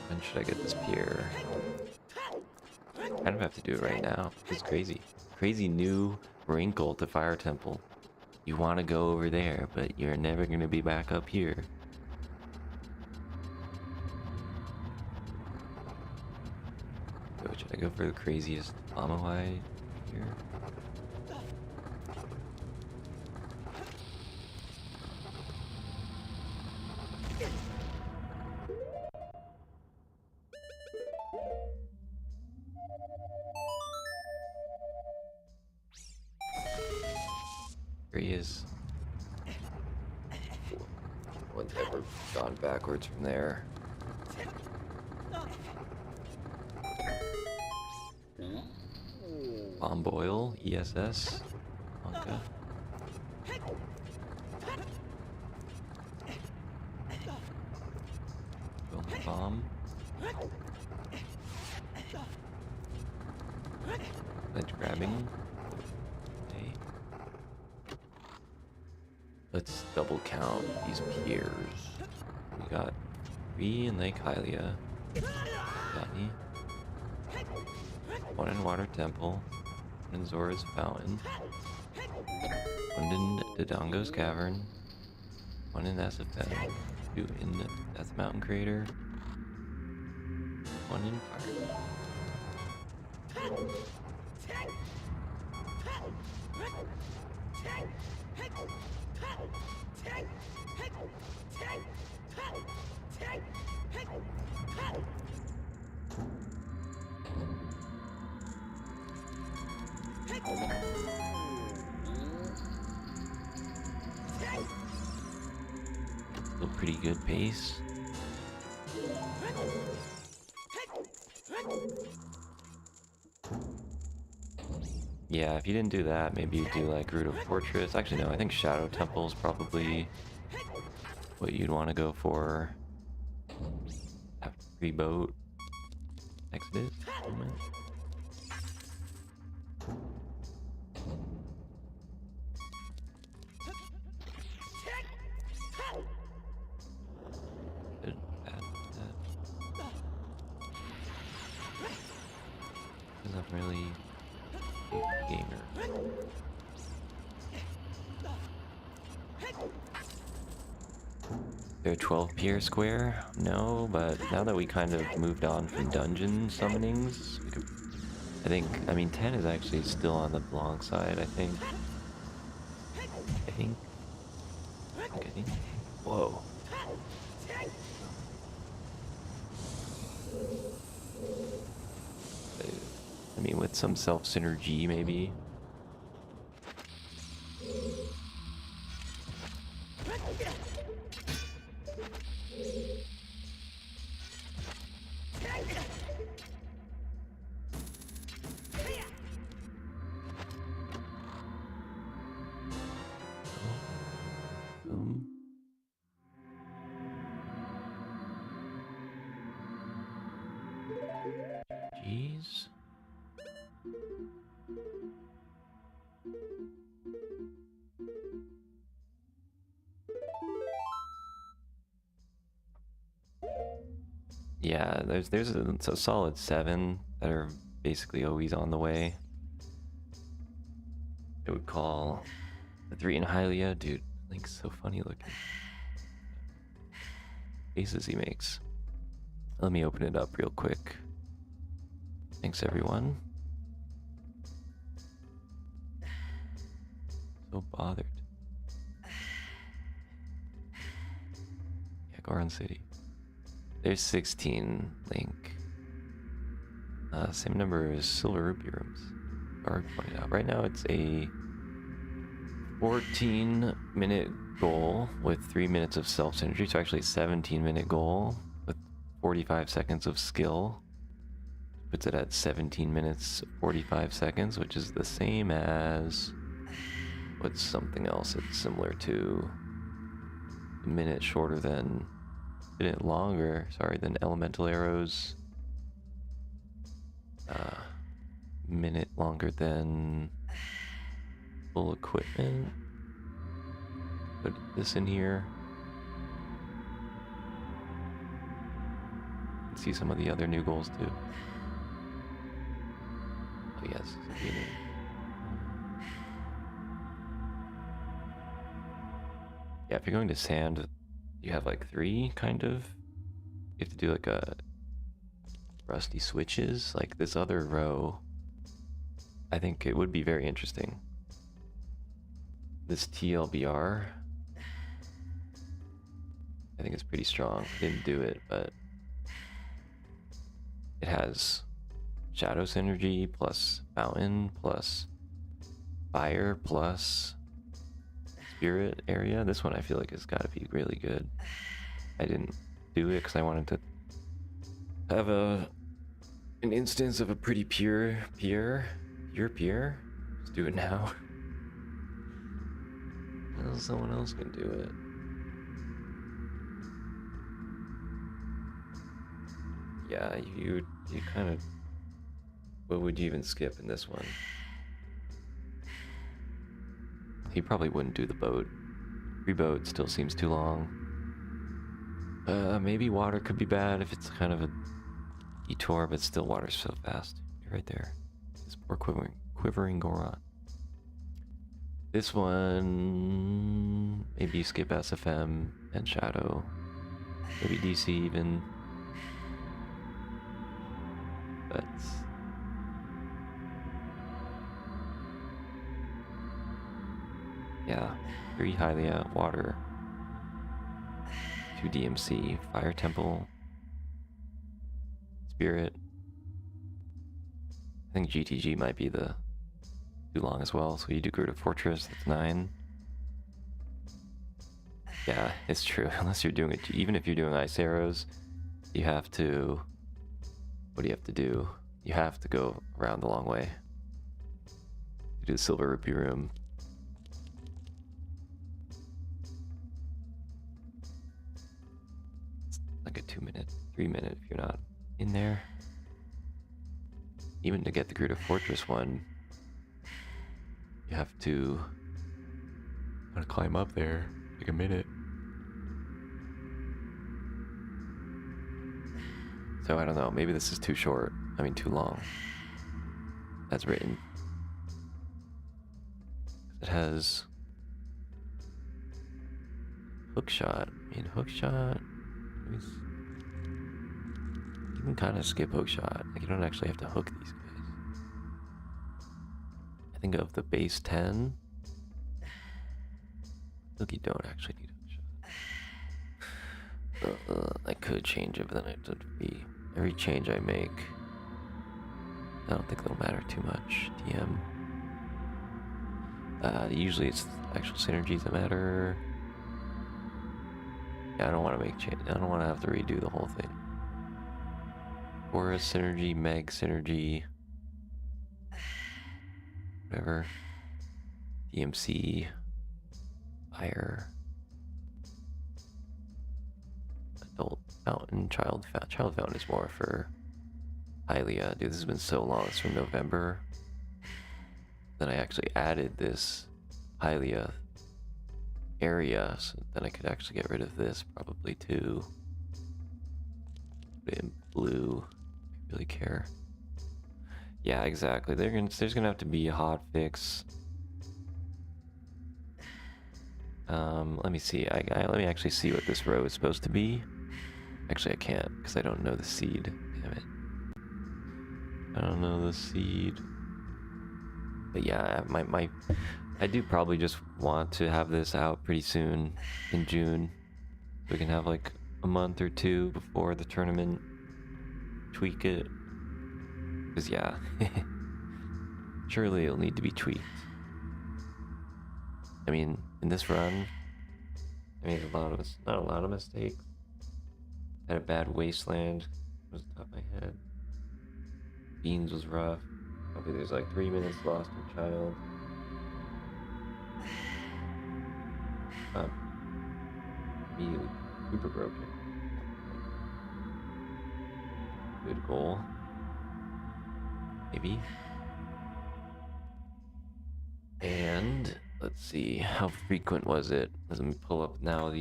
When should I get this pier? I kind of have to do it right now. It's crazy. Crazy new wrinkle to Fire Temple. You want to go over there, but you're never going to be back up here. So should I go for the craziest Amohai here? There he is. One's ever gone backwards from there. Bomb Boil, ESS, Anka. Bomb. Ledge grabbing. Okay. Let's double count these piers. We got 3 in Lake Hylia. Got any? 1 in Water Temple. 1 in Zora's Fountain. 1 in Dodongo's Cavern. 1 in Asafet. 2 in Death Mountain Crater. 1 in Fire. Still pretty good pace. Yeah, if you didn't do that, maybe you'd do like Root of Fortress. Actually, no, I think Shadow Temple is probably what you'd want to go for. After pre-boat. Exodus. Moment. Doesn't really gamer. There 12 pier square? No, but now that we kind of moved on from dungeon summonings, we could, I mean 10 is actually still on the long side, I think. Okay. Whoa. I mean, with some self-synergy, maybe. Jeez. Yeah, there's a solid 7 that are basically always on the way. I would call the 3 in Hylia, dude. Link's so funny looking. Faces he makes. Let me open it up real quick. Thanks everyone. So bothered. Yeah, Goron City. There's 16, Link. Same number as Silver Rupee Rooms. Guard pointed out. Right now it's a 14-minute goal with 3 minutes of self-synergy. So actually a 17-minute goal with 45 seconds of skill. Puts it at 17 minutes, 45 seconds, which is the same as... What's something else it's similar to? A minute shorter than... A minute longer, sorry, than Elemental Arrows. Minute longer than... Full Equipment. Put this in here. See some of the other new goals too. Oh yes, yeah, if you're going to sand, you have like 3 kind of. You have to do like a rusty switches, like this other row. I think it would be very interesting. This TLBR, I think it's pretty strong. Didn't do it, but it has Shadow Synergy plus Mountain plus Fire plus Spirit area. This one I feel like has got to be really good. I didn't do it because I wanted to have an instance of a pretty pure pier. Let's do it now. Well, someone else can do it. Yeah, you kind of. What would you even skip in this one? He probably wouldn't do the boat. 3 boat still seems too long. Maybe water could be bad if it's kind of a detour, but still water's so fast. You're right there. This poor quivering Goron. This one, maybe skip SFM and Shadow. Maybe DC even. But yeah, 3 Hylia, water. 2 DMC, Fire Temple, Spirit. I think GTG might be the too long as well, so you do Gruta Fortress, that's 9. Yeah, it's true, unless you're doing it, even if you're doing Ice Arrows, you have to, what do you have to do? You have to go around the long way. You do the Silver Rupee Room. It's like a 2-minute, 3-minute if you're not in there. Even to get the Gruta Fortress one, you have to climb up there, like a minute. So I don't know, maybe this is too short. I mean, too long. As written. It has hookshot. I mean, hookshot. You can kind of skip hookshot. Like, you don't actually have to hook these guys. I think of the base 10. Look, you don't actually need hookshot. I could change it, but then it would be every change I make. I don't think it'll matter too much. DM. Usually it's actual synergies that matter. Yeah, I don't want to make change. I don't want to have to redo the whole thing. Aura synergy, Meg synergy, whatever. DMC, Fire, Adult Fountain, Child Fountain is more for Hylia. Dude, this has been so long. It's from November. Then I actually added this Hylia area, so then I could actually get rid of this probably too. Put it in blue. I really care. Yeah, exactly. There's gonna have to be a hot fix. Let me see. Let me actually see what this row is supposed to be. Actually, I can't because I don't know the seed. Damn it. I don't know the seed. But yeah, I do probably just want to have this out pretty soon in June. So we can have like a month or 2 before the tournament. Tweak it. Because yeah, surely it'll need to be tweaked. I mean, in this run, I made not a lot of mistakes. Had a bad wasteland. Was the top of my head. Beans was rough. Probably there's like 3 minutes lost in child. Immediately super broken. Good goal. Maybe. And let's see, how frequent was it? Let me pull up now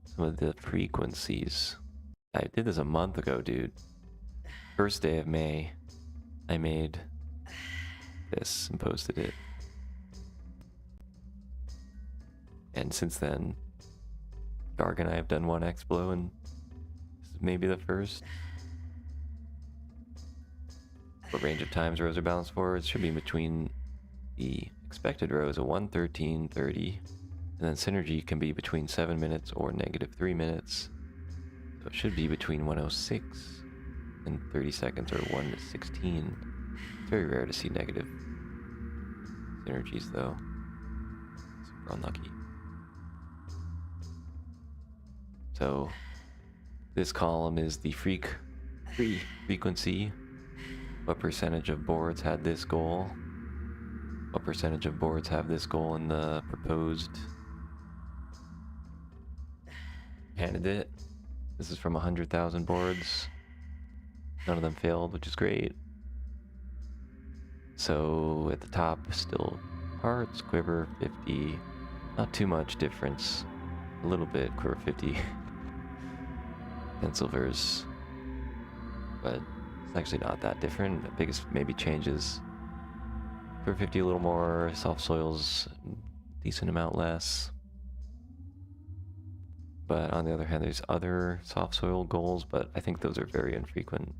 some of the frequencies. I did this a month ago, dude. First day of May, I made this and posted it. And since then, Dark and I have done 1 Explo, and this is maybe the first. What range of times rows are balanced for? It should be between the expected rows of 1:13:30, and then synergy can be between 7 minutes or -3 minutes. So it should be between 1:06 and 30 seconds or 1:16. It's very rare to see negative synergies though. super unlucky. So this column is the free frequency. What percentage of boards had this goal? What percentage of boards have this goal in the proposed candidate? This is from 100,000 boards. None of them failed, which is great. So at the top, still hearts, quiver 50. Not too much difference. A little bit, quiver 50. And silvers. But it's actually not that different. The biggest maybe changes. Quiver 50 a little more, soft soils decent amount less. But on the other hand, there's other soft soil goals, but I think those are very infrequent.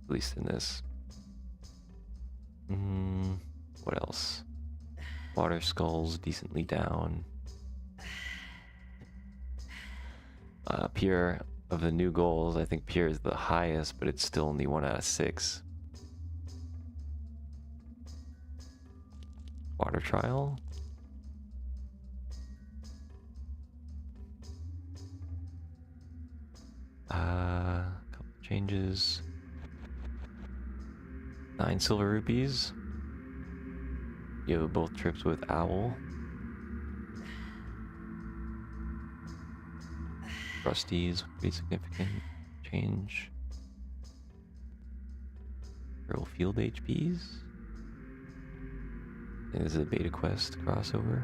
At least in this. What else? Water skulls decently down. Pure of the new goals, I think Pure is the highest, but it's still only 1 out of 6. Water trial. Couple changes. 9 silver rupees. You have both trips with Owl. Rusty's pretty significant change. Feral Field HPs. I think this is a beta quest crossover.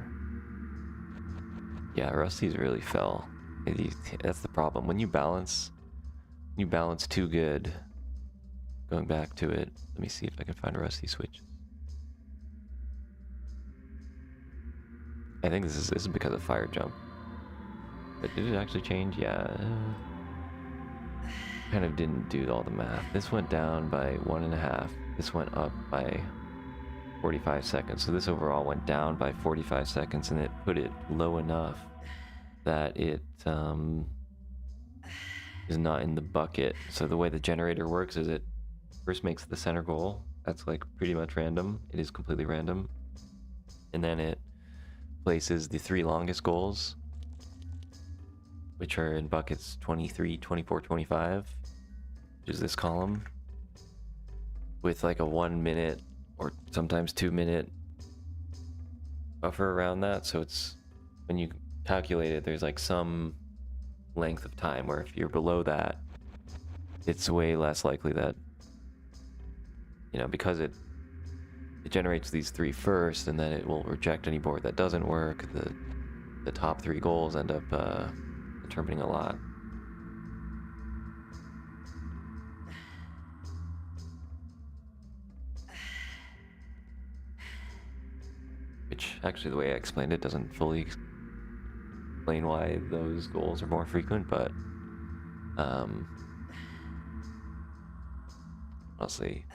Yeah, Rusty's really fell. That's the problem. When you balance too good. Going back to it, let me see if I can find a Rusty switch. I think this is because of fire jump. But did it actually change? Yeah. Kind of didn't do all the math. This went down by 1.5. This went up by 45 seconds. So this overall went down by 45 seconds, and it put it low enough that it is not in the bucket. So the way the generator works is it first makes the center goal. That's like pretty much random. It is completely random. And then it places the 3 longest goals, which are in buckets 23, 24, 25, which is this column, with like a 1 minute or sometimes 2 minute buffer around that. So it's, when you calculate it, there's like some length of time where if you're below that, it's way less likely that, you know, because it generates these 3 first, and then it will reject any board that doesn't work. The top 3 goals end up determining a lot. Which, actually, the way I explained it doesn't fully explain why those goals are more frequent, but honestly,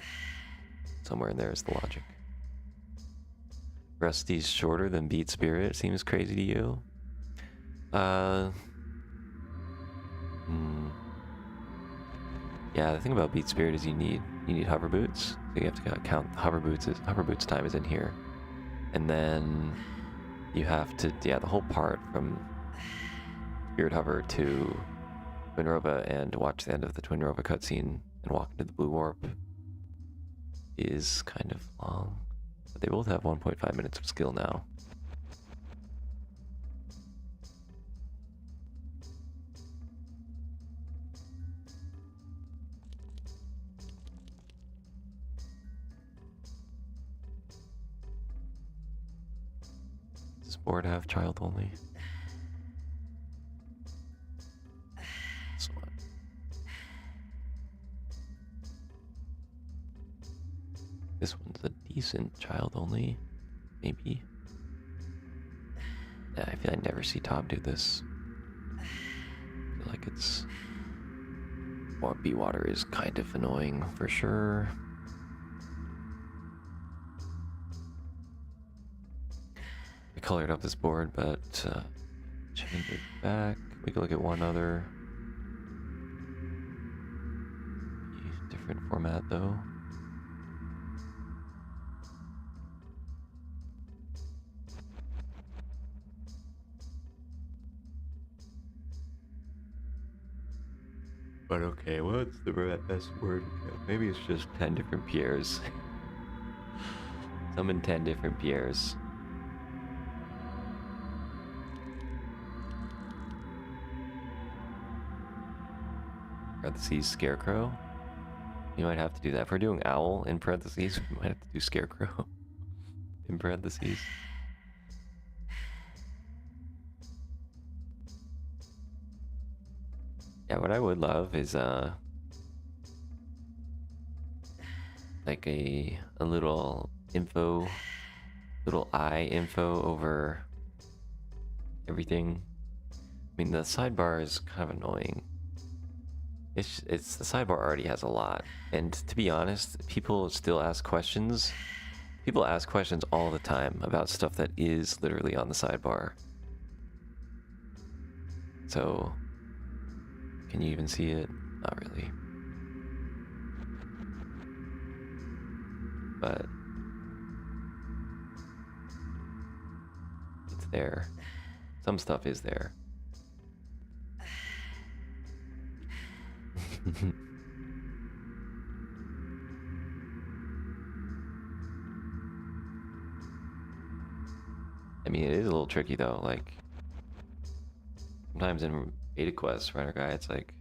somewhere in there is the logic. Rusty's shorter than Beat Spirit. Seems crazy to you? Yeah, the thing about Beat Spirit is you need hover boots. So you have to count hover boots time is in here. And then you have to, yeah, the whole part from Spirit Hover to Twin Rova and watch the end of the Twin Rova cutscene and walk into the Blue Warp is kind of long. But they both have 1.5 minutes of skill now. Does this board have child only? This one. This one's a decent child only, maybe. Yeah, I feel I never see Tom do this. I feel like it's... Or Bee Water is kind of annoying for sure. I colored up this board, but change it back. We can look at one other different format though. But okay, what's the best word? Maybe it's just 10 different Pierres. Summon 10 different Pierres. Parentheses, Scarecrow. You might have to do that. If we're doing Owl in parentheses, we might have to do Scarecrow in parentheses. Yeah, what I would love is like a little info, little eye info over everything. I mean, the sidebar is kind of annoying. It's the sidebar already has a lot, and to be honest, people still ask questions. People ask questions all the time about stuff that is literally on the sidebar. So, can you even see it? Not really. But it's there. Some stuff is there. I mean, it is a little tricky though. Like, sometimes in beta quests, runner guy, it's like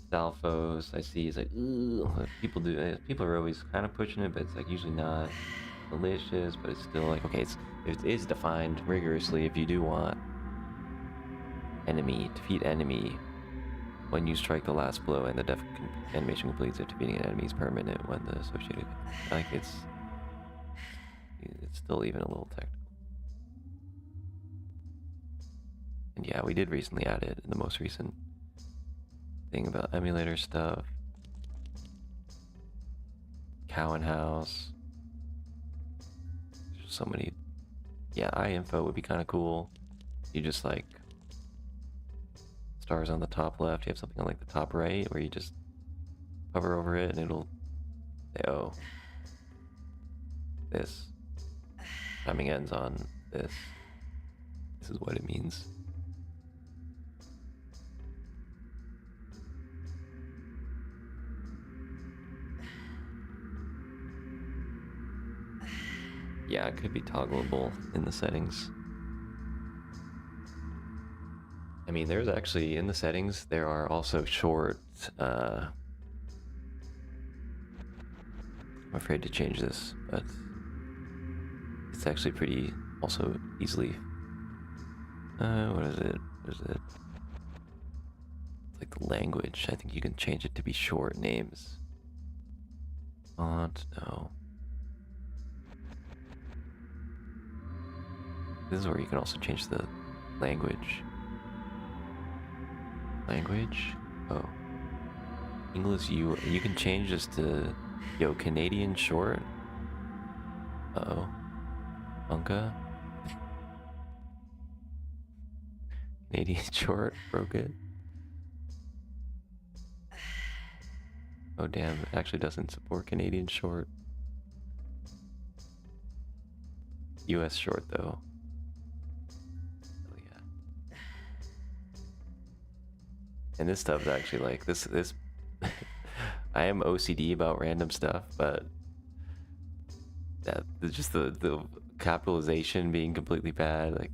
Stalfos. I see, it's like, ooh, people do. People are always kind of pushing it, but it's like usually not malicious. But it's still like, okay, it is defined rigorously. If you do want defeat enemy when you strike the last blow, and the death animation completes if defeating an enemy is permanent when the associated. Like it's still even a little technical. And yeah, we did recently add it in the most recent thing about emulator stuff. Cow and House. There's so many. Yeah, eye info would be kind of cool. You just like stars on the top left. You have something on like the top right where you just hover over it and it'll say, oh, this timing ends on this. This is what it means. Yeah, it could be toggleable in the settings. I mean, there's actually, in the settings, there are also short, I'm afraid to change this, but it's actually pretty, also easily, what is it? What is it? It's like the language. I think you can change it to be short names. Font, no. This is where you can also change the language. Language? Oh. English, you can change this to, yo, Canadian short? Uh-oh. Bunka? Canadian short? Broke it? Oh damn, it actually doesn't support Canadian short. US short though. And this stuff is actually like this I am OCD about random stuff, but that just the capitalization being completely bad, like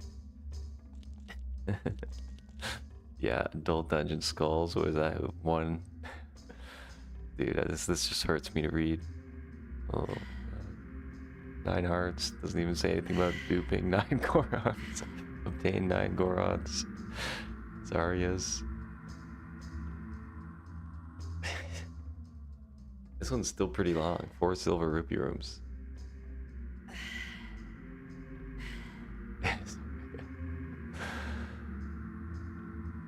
yeah, Adult Dungeon Skulls, what was that one? Dude, this just hurts me to read. Oh, 9 hearts doesn't even say anything about duping 9 Gorons. Obtain 9 Gorons. Zaryas. This one's still pretty long. 4 silver rupee rooms.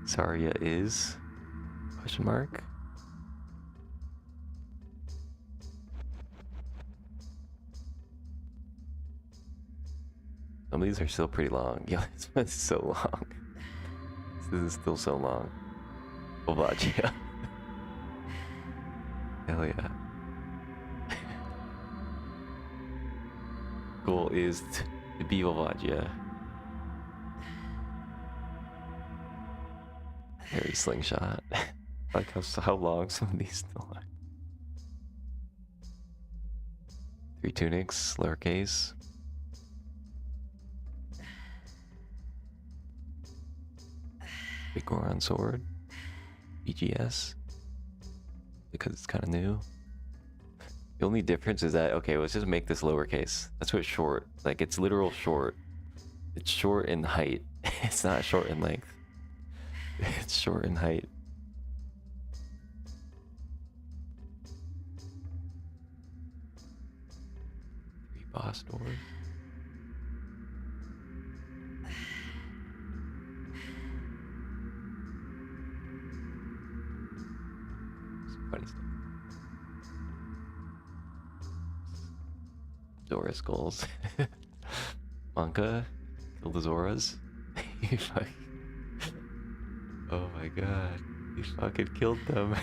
Zarya is? Question mark? Some of these are still pretty long. Yeah, this one's so long. This is still so long. Volvagia. Hell yeah. Goal is to be Volvagia. Harry Slingshot. Like how long some of these still are. 3 tunics, lowercase. Big Goron sword. BGS. Because it's kind of new. The only difference is that, okay, let's just make this lowercase. That's what short, like it's literal short. It's short in height. It's not short in length. It's short in height. Three boss doors. Some funny stuff. Zora skulls. Monka. Kill the Zoras. You fucking... Oh my god. You fucking killed them.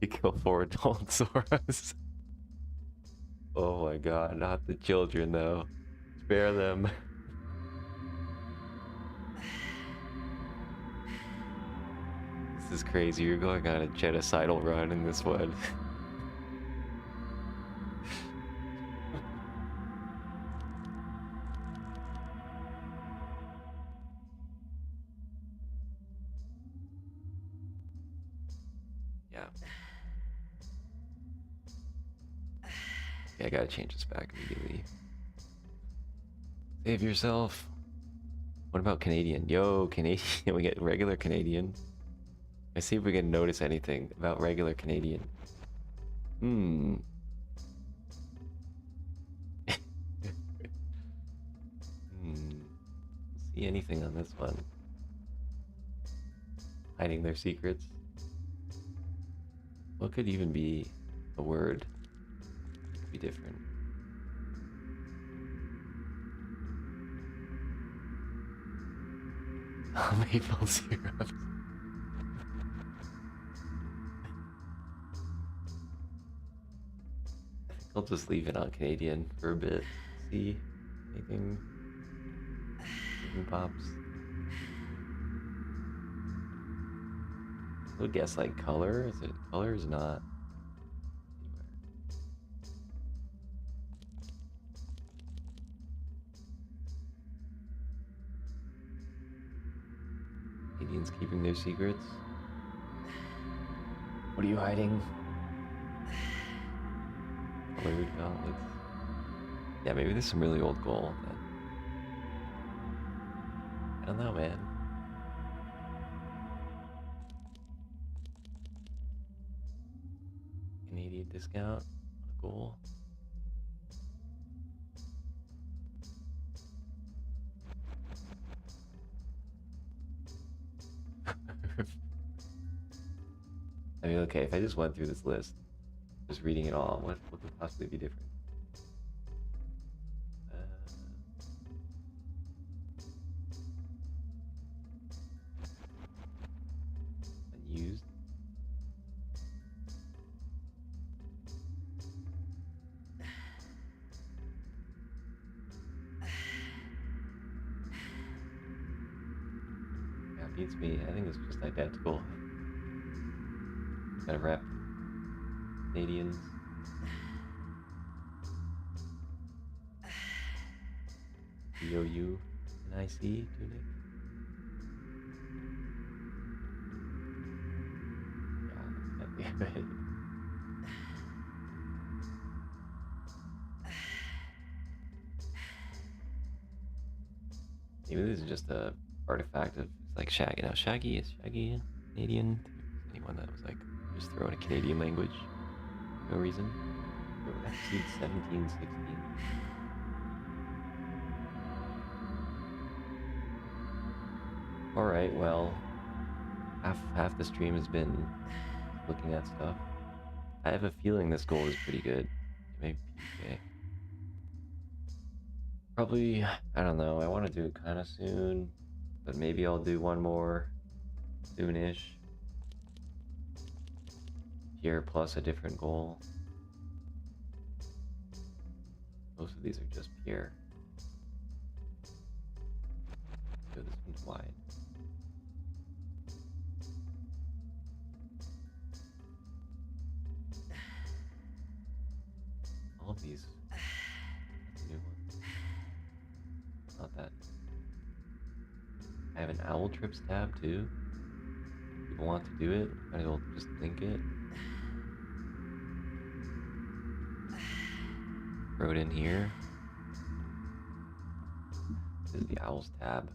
You kill 4 adult Zoras. Oh my god, not the children though. Spare them. This is crazy. You're going on a genocidal run in this one. Yeah. Yeah, I gotta change this back immediately. Save yourself. What about Canadian? Yo, Canadian. We get regular Canadian. Let's see if we can notice anything about regular Canadian. Hmm. See anything on this one? Hiding their secrets. What could even be a word? Be different. Maple syrup. I'll just leave it on Canadian for a bit. See anything pops. I would guess like color. Is it color? Is not. Canadians keeping their secrets. What are you hiding? Colored gauntlets. Yeah, maybe there's some really old gold. I don't know, man. Canadian discount on a goal. I mean, okay, if I just went through this list, just reading it all, what could possibly be different? Unused. Yeah, beats me. I think it's just identical. Gotta rep Canadians. BOU and IC tunic. Yeah, that'd be good. Maybe this is just a artifact of like Shaggy. Now Shaggy is Shaggy Canadian. Anyone that was like just throwing a Canadian language, no reason. Exceed 1716. All right, well, half the stream has been looking at stuff. I have a feeling this goal is pretty good. Maybe PK. Probably, I don't know. I want to do it kind of soon, but maybe I'll do one more soonish. Here plus a different goal. Most of these are just pure. Seems wide. All of these. That's a new one. Not that. I have an owl trips tab too. People want to do it, might as well just link it. Throw it in here. This is the owls tab.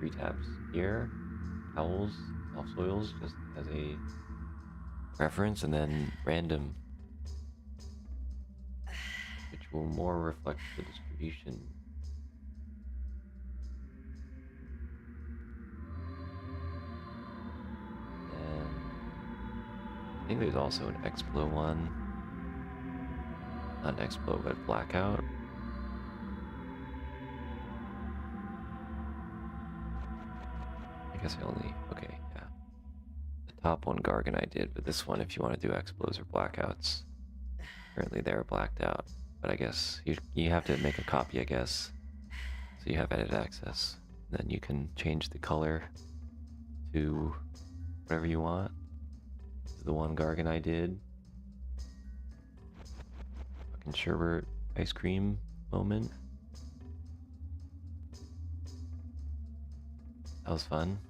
3 tabs here. Owls, soils, just as a reference, and then random, which will more reflect the distribution. And I think there's also an Explo one. Not an Explo, but Blackout. I guess I only, okay, yeah. The top one Gargan I did, but this one, if you want to do Explos or Blackouts, currently they're blacked out. But I guess you have to make a copy, I guess, so you have edit access. Then you can change the color to whatever you want. This is the one Gargan I did. Fucking sherbet ice cream moment. That was fun.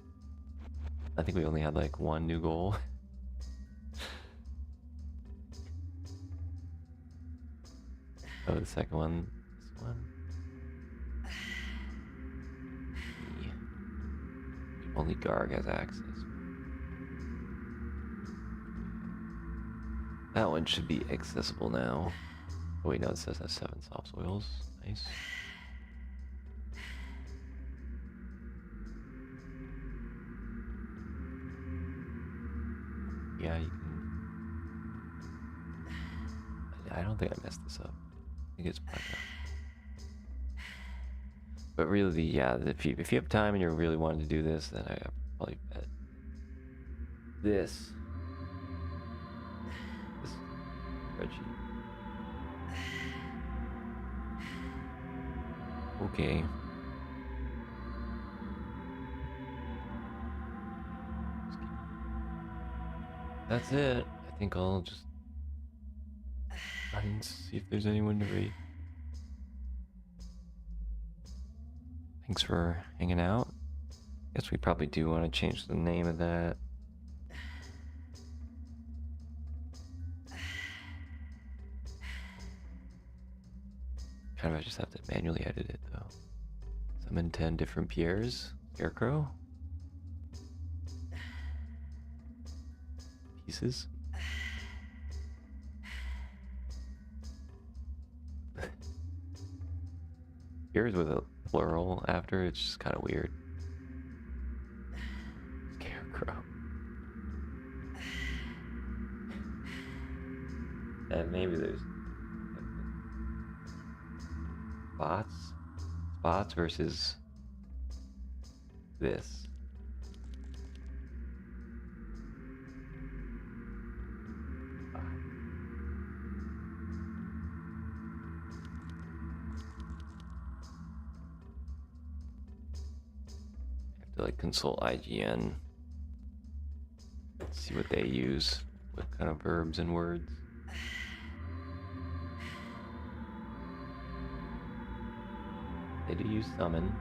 I think we only had like 1 new goal. Oh, the second one. This one. Only Garg has access. That one should be accessible now. Oh wait, no, it says that's 7 soft soils. Nice. Yeah, you can. I don't think I messed this up. I think it's blacked out. But really, yeah, if you have time and you're really wanting to do this, then I probably bet this spreadsheet. Okay. That's it. I think I'll just see if there's anyone to read. Thanks for hanging out. Guess we probably do want to change the name of that. Kind of, I just have to manually edit it though. Summon 10 different Pierres. Scarecrow. Pieces. Pierres with a plural after, it's just kind of weird. Scarecrow. And maybe there's spots versus this. To like consult IGN, see what they use, what kind of verbs and words. They do use summon.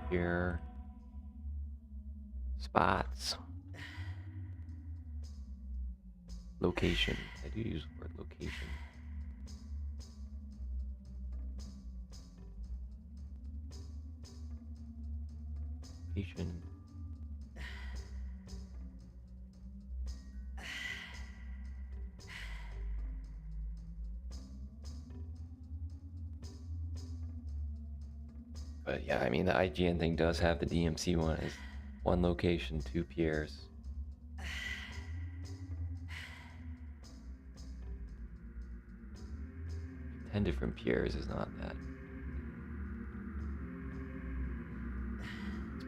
Here, spots. Location. I do use the word location. Location. But yeah, I mean, the IGN thing does have the DMC one as 1 location, 2 Pierres. 10 different Pierres is not that.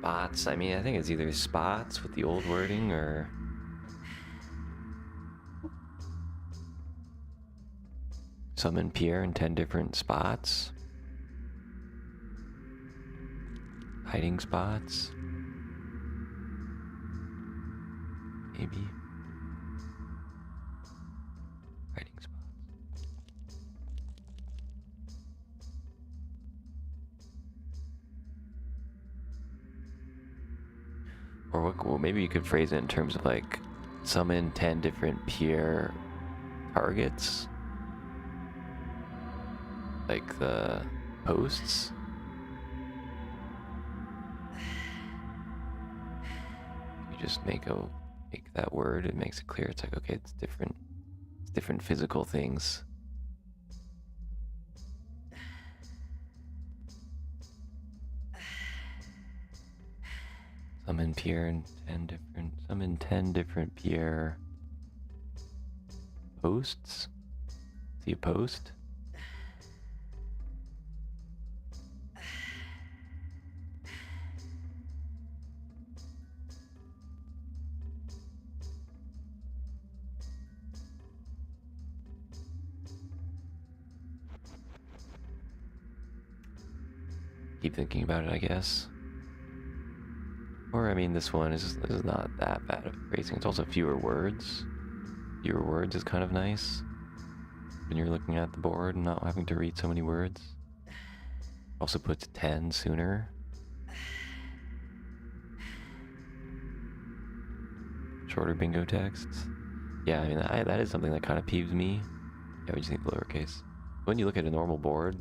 Spots. I mean, I think it's either spots with the old wording or summon Pierre in 10 different spots. Hiding spots. Maybe. Hiding spots. Or what, well, maybe you could phrase it in terms of like summon 10 different Pierre targets. Like the posts. You just make that word, it makes it clear. It's like, okay, it's different physical things. Summon Pierre and 10 different Pierre posts. See a post? Keep thinking about it, I guess. Or, I mean, this one is not that bad of phrasing. It's also fewer words. Fewer words is kind of nice when you're looking at the board and not having to read so many words. Also puts 10 sooner. Shorter bingo texts. Yeah, I mean, that is something that kind of peeves me. Yeah, we just need the lowercase. When you look at a normal board,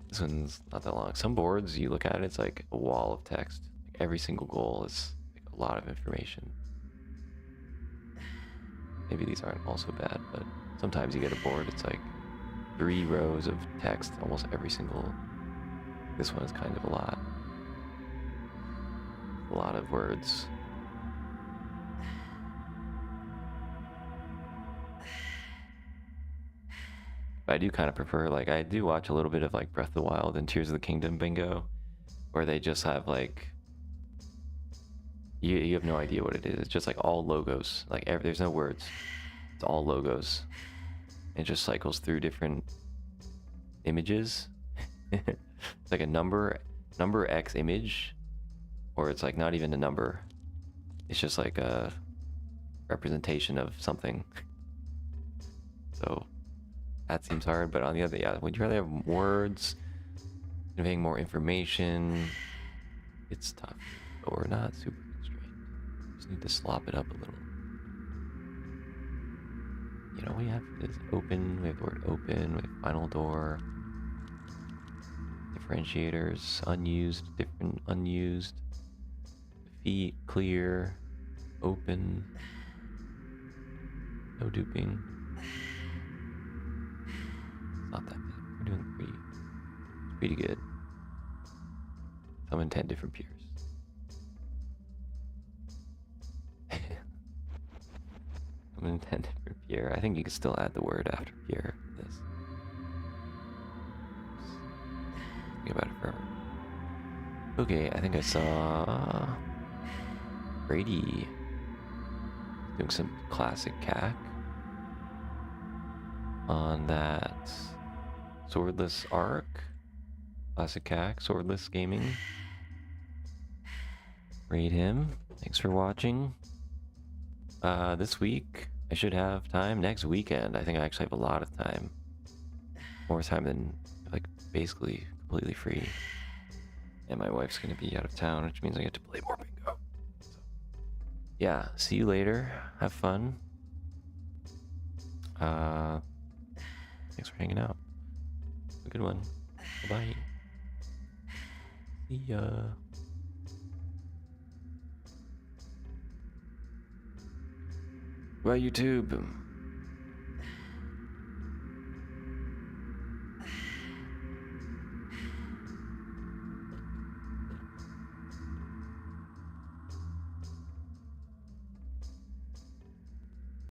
this one's not that long. Some boards, you look at it, it's like a wall of text. Like every single goal is like a lot of information. Maybe these aren't also bad, but sometimes you get a board, it's like 3 rows of text, almost every single. This one is kind of a lot. A lot of words. But I do kind of prefer, like, I do watch a little bit of like Breath of the Wild and Tears of the Kingdom bingo, where they just have like, you have no idea what it is. It's just like all logos. Like there's no words. It's all logos. It just cycles through different images. It's like a number X image, or it's like not even a number. It's just like a representation of something. So that seems hard, but on the other, yeah, would you rather have words, conveying more information? It's tough, but we're not super constrained. Just need to slop it up a little. You know, we have this open, we have the word open, we have final door, differentiators, unused, different, unused, defeat, clear, open, no duping. Not that bad. We're doing pretty good. Summon 10 different peers. Summon 10 different peer. I think you can still add the word after peer for this. Think about it forever. Okay, I think I saw Brady doing some classic cack on that swordless arc. Classic cack, swordless gaming. Raid him. Thanks for watching. This week I should have time. Next weekend I think I actually have a lot of time. More time than, like, basically completely free. And my wife's gonna be out of town, which means I get to play more bingo. So, yeah, see you later. Have fun. Thanks for hanging out. Have a good one. Bye. See ya. Bye, YouTube.